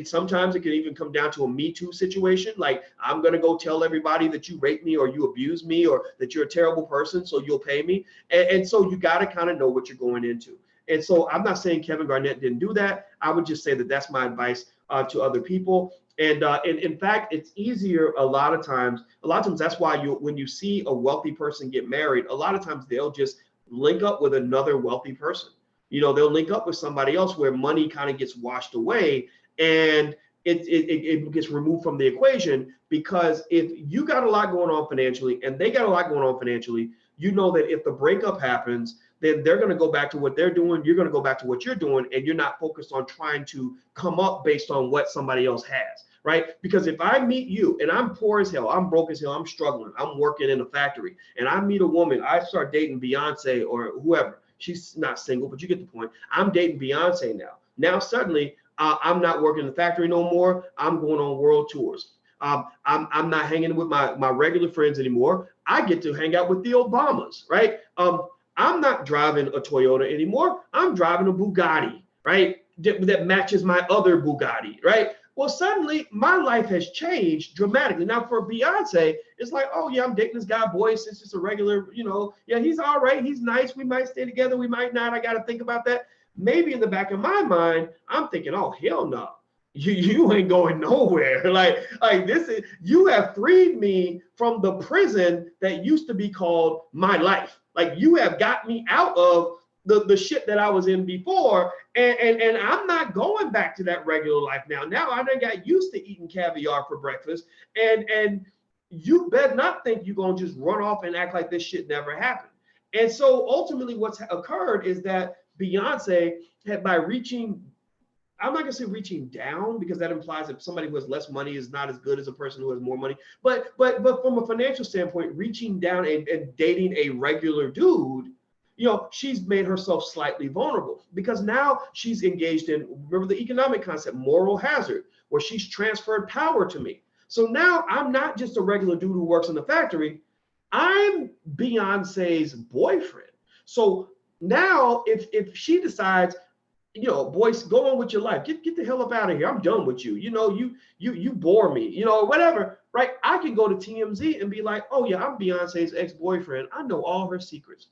sometimes it can even come down to a Me Too situation. Like, I'm going to go tell everybody that you raped me or you abused me or that you're a terrible person, so you'll pay me. And so you got to kind of know what you're going into. And so I'm not saying Kevin Garnett didn't do that. I would just say that that's my advice to other people. And in fact, it's easier a lot of times. That's why when you see a wealthy person get married, a lot of times they'll just link up with another wealthy person. They'll link up with somebody else where money kind of gets washed away and it gets removed from the equation. Because if you got a lot going on financially and they got a lot going on financially, that if the breakup happens, then they're going to go back to what they're doing. You're going to go back to what you're doing, and you're not focused on trying to come up based on what somebody else has, right? Because if I meet you and I'm poor as hell, I'm broke as hell, I'm struggling, I'm working in a factory, and I meet a woman, I start dating Beyonce or whoever. She's not single, but you get the point. I'm dating Beyonce now. Now suddenly I'm not working in the factory no more. I'm going on world tours. I'm not hanging with my regular friends anymore. I get to hang out with the Obamas, right? I'm not driving a Toyota anymore. I'm driving a Bugatti, right? That matches my other Bugatti, right? Well, suddenly my life has changed dramatically. Now for Beyonce, it's like, oh yeah, I'm dating this guy, Boyce. It's just a regular, yeah, he's all right. He's nice. We might stay together. We might not. I got to think about that. Maybe in the back of my mind, I'm thinking, oh, hell no. You ain't going nowhere. Like you have freed me from the prison that used to be called my life. Like, you have got me out of the shit that I was in before, and I'm not going back to that regular life now. Now I done got used to eating caviar for breakfast, and you better not think you're gonna just run off and act like this shit never happened. And so ultimately what's occurred is that Beyonce had, by reaching, I'm not gonna say reaching down, because that implies that somebody who has less money is not as good as a person who has more money. But from a financial standpoint, reaching down and dating a regular dude, she's made herself slightly vulnerable, because now she's engaged in, remember the economic concept, moral hazard, where she's transferred power to me. So now I'm not just a regular dude who works in the factory. I'm Beyonce's boyfriend. So now if she decides, Boyce, go on with your life. Get the hell up out of here. I'm done with you. You bore me, whatever. right? I can go to TMZ and be like, oh yeah, I'm Beyonce's ex-boyfriend. I know all her secrets.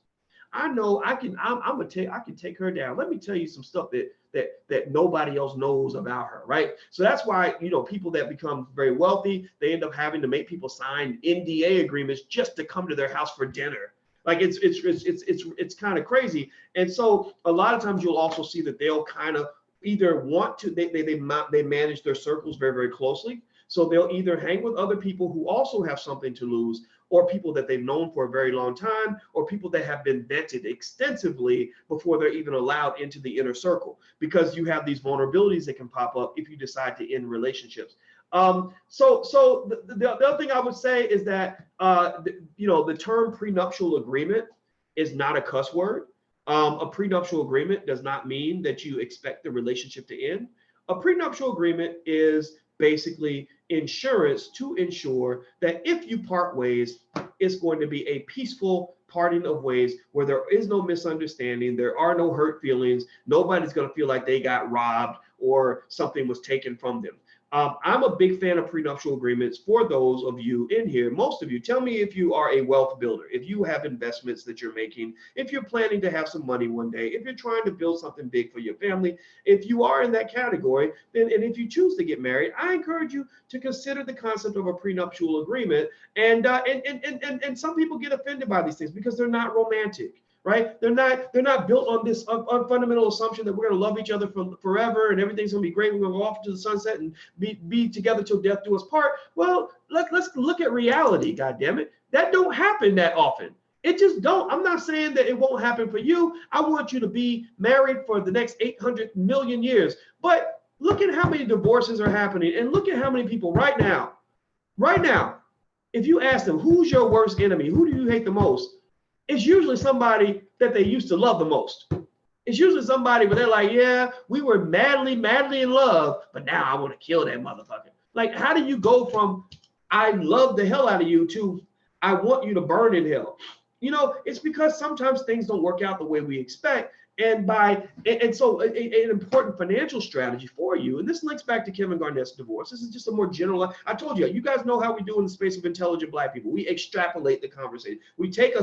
I know I can. I can take her down. Let me tell you some stuff that nobody else knows about her, right? So that's why people that become very wealthy, they end up having to make people sign NDA agreements just to come to their house for dinner. Like it's kind of crazy. And so a lot of times you'll also see that they'll kind of either want to they manage their circles very, very closely. So they'll either hang with other people who also have something to lose, or people that they've known for a very long time, or people that have been vetted extensively before they're even allowed into the inner circle, because you have these vulnerabilities that can pop up if you decide to end relationships. So the other thing I would say is that the term prenuptial agreement is not a cuss word. A prenuptial agreement does not mean that you expect the relationship to end. A prenuptial agreement is basically insurance to ensure that if you part ways, it's going to be a peaceful parting of ways where there is no misunderstanding, there are no hurt feelings, nobody's going to feel like they got robbed or something was taken from them. I'm a big fan of prenuptial agreements for those of you in here. Most of you, tell me if you are a wealth builder, if you have investments that you're making, if you're planning to have some money one day, if you're trying to build something big for your family. If you are in that category, then, and if you choose to get married, I encourage you to consider the concept of a prenuptial agreement. And some people get offended by these things because they're not romantic. Right? They're not built on this fundamental assumption that we're going to love each other forever and everything's going to be great. We're going to go off to the sunset and be together till death do us part. Well, let's look at reality. God damn it, that don't happen that often. It just don't. I'm not saying that it won't happen for you. I want you to be married for the next 800 million years. But look at how many divorces are happening, and look at how many people right now, if you ask them who's your worst enemy, who do you hate the most? It's usually somebody that they used to love the most. It's usually somebody where they're like, yeah, we were madly in love, but now I want to kill that motherfucker. Like, how do you go from I love the hell out of you to I want you to burn in hell? It's because sometimes things don't work out the way we expect. And so an important financial strategy for you, and this links back to Kevin Garnett's divorce. This is just a more general. I told you, you guys know how we do in the space of intelligent Black people. We extrapolate the conversation. We take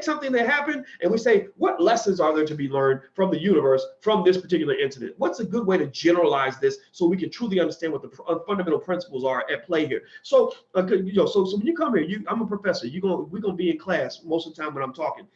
something that happened and we say, what lessons are there to be learned from the universe from this particular incident? What's a good way to generalize this so we can truly understand what the fundamental principles are at play here? So, so when you come here, I'm a professor. We're gonna be in class most of the time when I'm talking.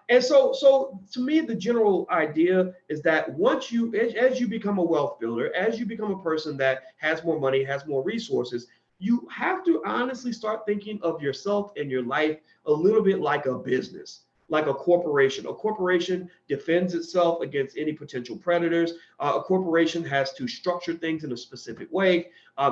And so to me, the general idea is that as you become a wealth builder, as you become a person that has more money, has more resources, you have to honestly start thinking of yourself and your life a little bit like a business, like a corporation. A corporation defends itself against any potential predators. A corporation has to structure things in a specific way.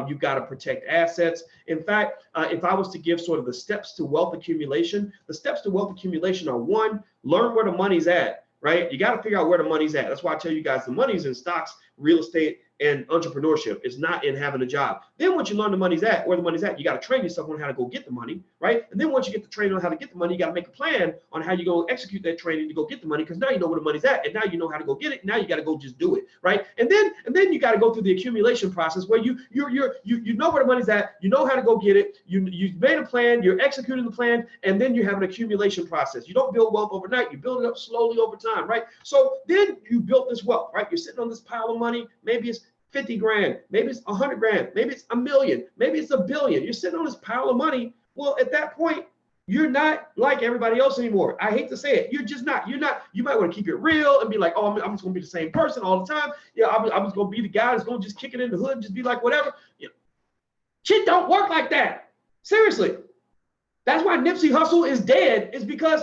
You've got to protect assets. In fact, if I was to give sort of the steps to wealth accumulation, the steps to wealth accumulation are: one, learn where the money's at, right? You got to figure out where the money's at. That's why I tell you guys the money's in stocks, real estate, and entrepreneurship. It's not in having a job. Then once you learn where the money's at, you got to train yourself on how to go get the money, right? And then once you get the training on how to get the money, you got to make a plan on how you go execute that training to go get the money, because now you know where the money's at, and now you know how to go get it. Now you got to go just do it, right? And then you got to go through the accumulation process where you know where the money's at, you know how to go get it, you've made a plan, you're executing the plan, and then you have an accumulation process. You don't build wealth overnight, you build it up slowly over time, right? So then you built this wealth, right? You're sitting on this pile of money. Maybe it's 50 grand, maybe it's 100 grand, maybe it's $1 million, maybe it's $1 billion. You're sitting on this pile of money. Well, at that point, you're not like everybody else anymore. I hate to say it. You're just not. You might want to keep it real and be like, oh, I'm just going to be the same person all the time. Yeah, I'm just going to be the guy that's going to just kick it in the hood and just be like, whatever. Shit don't work like that. Seriously. That's why Nipsey Hussle is dead, is because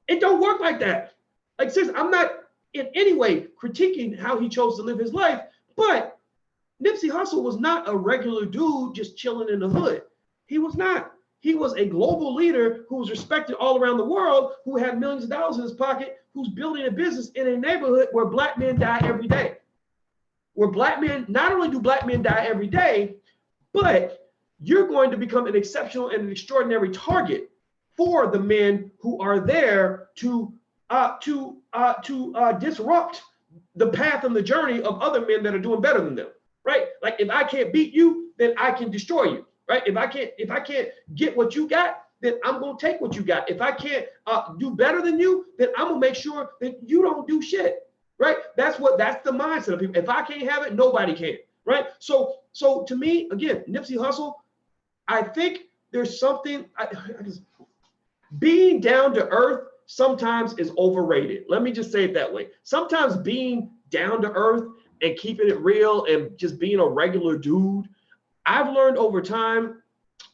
it don't work like that. Like, seriously, I'm not in any way critiquing how he chose to live his life, but Nipsey Hussle was not a regular dude just chilling in the hood. He was not. He was a global leader who was respected all around the world, who had millions of dollars in his pocket, who's building a business in a neighborhood where Black men die every day. Where Black men, not only do Black men die every day, but you're going to become an exceptional and an extraordinary target for the men who are there to disrupt the path and the journey of other men that are doing better than them, right? Like, if I can't beat you, then I can destroy you. right? If I can't get what you got, then I'm gonna take what you got. If I can't do better than you, then I'm gonna make sure that you don't do shit, right? That's the mindset of people. If I can't have it, nobody can, right? So to me, again, Nipsey Hussle, I think there's something. Being down to earth sometimes is overrated. Let me just say it that way. Sometimes being down to earth and keeping it real and just being a regular dude, I've learned over time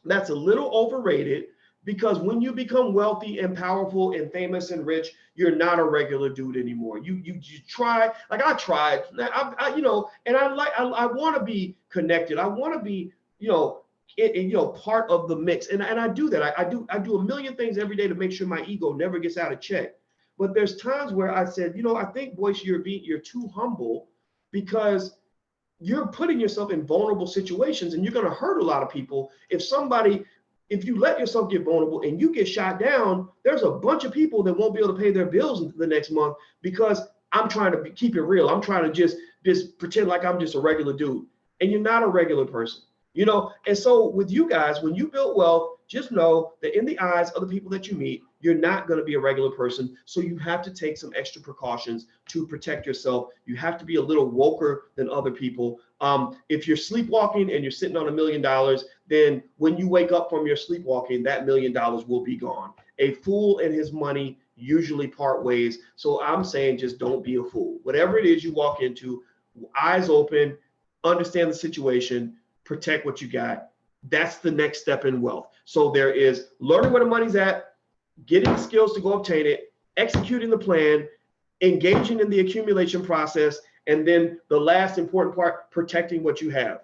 that's a little overrated, because when you become wealthy and powerful and famous and rich, you're not a regular dude anymore. You try, like I tried, and I want to be connected. I want to be, part of the mix. And I do that. I do a million things every day to make sure my ego never gets out of check. But there's times where I said, I think, Boyce, you're too humble, because you're putting yourself in vulnerable situations and you're going to hurt a lot of people. If you let yourself get vulnerable and you get shot down, there's a bunch of people that won't be able to pay their bills the next month, because I'm trying to keep it real. I'm trying to just pretend like I'm just a regular dude, and you're not a regular person. And so with you guys, when you build wealth, just know that in the eyes of the people that you meet, you're not going to be a regular person. So you have to take some extra precautions to protect yourself. You have to be a little woker than other people. If you're sleepwalking and you're sitting on $1 million, then when you wake up from your sleepwalking, that $1 million will be gone. A fool and his money usually part ways. So I'm saying, just don't be a fool. Whatever it is you walk into, eyes open, understand the situation, protect what you got. That's the next step in wealth. So there is learning where the money's at, getting the skills to go obtain it, executing the plan, engaging in the accumulation process, and then the last important part, protecting what you have.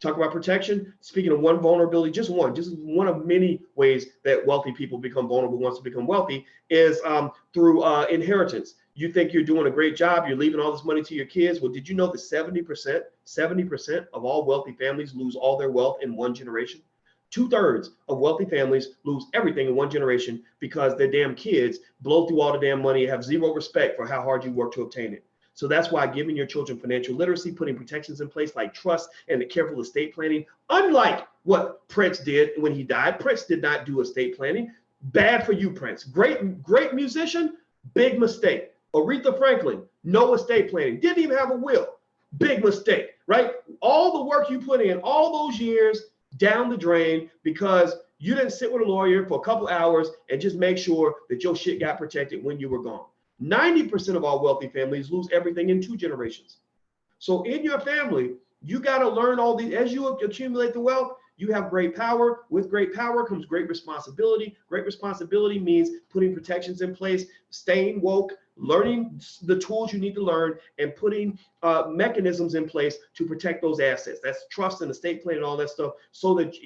Talk about protection. Speaking of one vulnerability, just one of many ways that wealthy people become vulnerable once they become wealthy is through inheritance. You think you're doing a great job, you're leaving all this money to your kids. Well, did you know that 70% of all wealthy families lose all their wealth in one generation? 2/3 of wealthy families lose everything in one generation because their damn kids blow through all the damn money and have zero respect for how hard you work to obtain it. So that's why giving your children financial literacy, putting protections in place like trust and the careful estate planning, unlike what Prince did when he died. Prince did not do estate planning. Bad for you, Prince. Great musician, big mistake. Aretha Franklin, no estate planning, didn't even have a will. Big mistake, right? All the work you put in, all those years down the drain because you didn't sit with a lawyer for a couple hours and just make sure that your shit got protected when you were gone. 90% of all wealthy families lose everything in 2 generations. So in your family, you got to learn all these. As you accumulate the wealth, you have great power. With great power comes great responsibility. Great responsibility means putting protections in place, staying woke, learning the tools you need to learn, and putting mechanisms in place to protect those assets. That's trust and estate planning and all that stuff. So that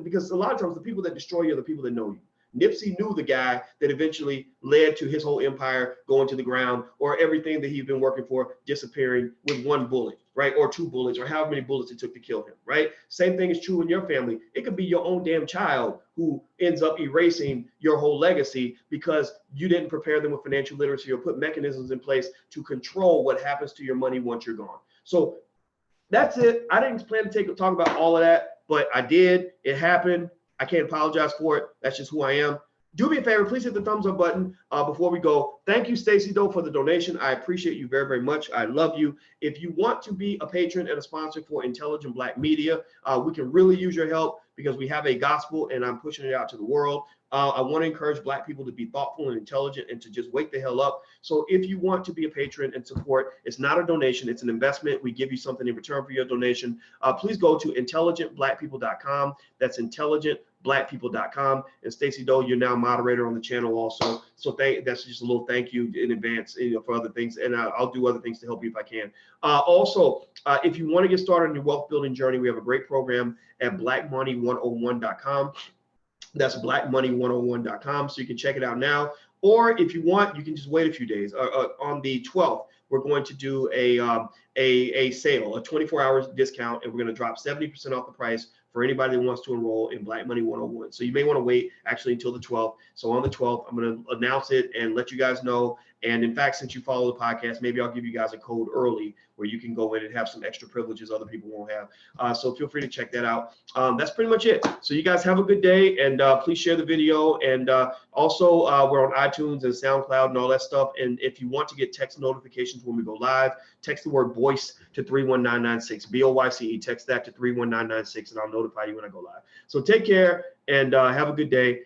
because a lot of times the people that destroy you are the people that know you. Nipsey knew the guy that eventually led to his whole empire going to the ground, or everything that he'd been working for disappearing with 1 bullet, right? Or 2 bullets, or however many bullets it took to kill him, right? Same thing is true in your family. It could be your own damn child who ends up erasing your whole legacy because you didn't prepare them with financial literacy or put mechanisms in place to control what happens to your money once you're gone. So that's it. I didn't plan to talk about all of that, but I did. It happened. I can't apologize for it. That's just who I am. Do me a favor, please hit the thumbs up button before we go. Thank you, Stacy, though, for the donation. I appreciate you very, very much. I love you. If you want to be a patron and a sponsor for Intelligent Black Media, we can really use your help because we have a gospel and I'm pushing it out to the world. I want to encourage Black people to be thoughtful and intelligent and to just wake the hell up. So if you want to be a patron and support, it's not a donation, it's an investment. We give you something in return for your donation. Please go to intelligentblackpeople.com. That's intelligentblackpeople.com. And Stacey Doe, you're now moderator on the channel also. So that's just a little thank you in advance, for other things. And I'll do other things to help you if I can. Also, if you want to get started on your wealth building journey, we have a great program at blackmoney101.com. That's blackmoney101.com. So you can check it out now. Or if you want, you can just wait a few days. On the 12th, we're going to do a sale, a 24-hour discount, and we're going to drop 70% off the price for anybody that wants to enroll in Black Money 101. So you may want to wait actually until the 12th. So on the 12th, I'm going to announce it and let you guys know. And in fact, since you follow the podcast, maybe I'll give you guys a code early where you can go in and have some extra privileges other people won't have. So feel free to check that out. That's pretty much it. So you guys have a good day, and please share the video. And also, we're on iTunes and SoundCloud and all that stuff. And if you want to get text notifications when we go live, text the word BOYCE to 31996, BOYCE. Text that to 31996, and I'll notify you when I go live. So take care and have a good day.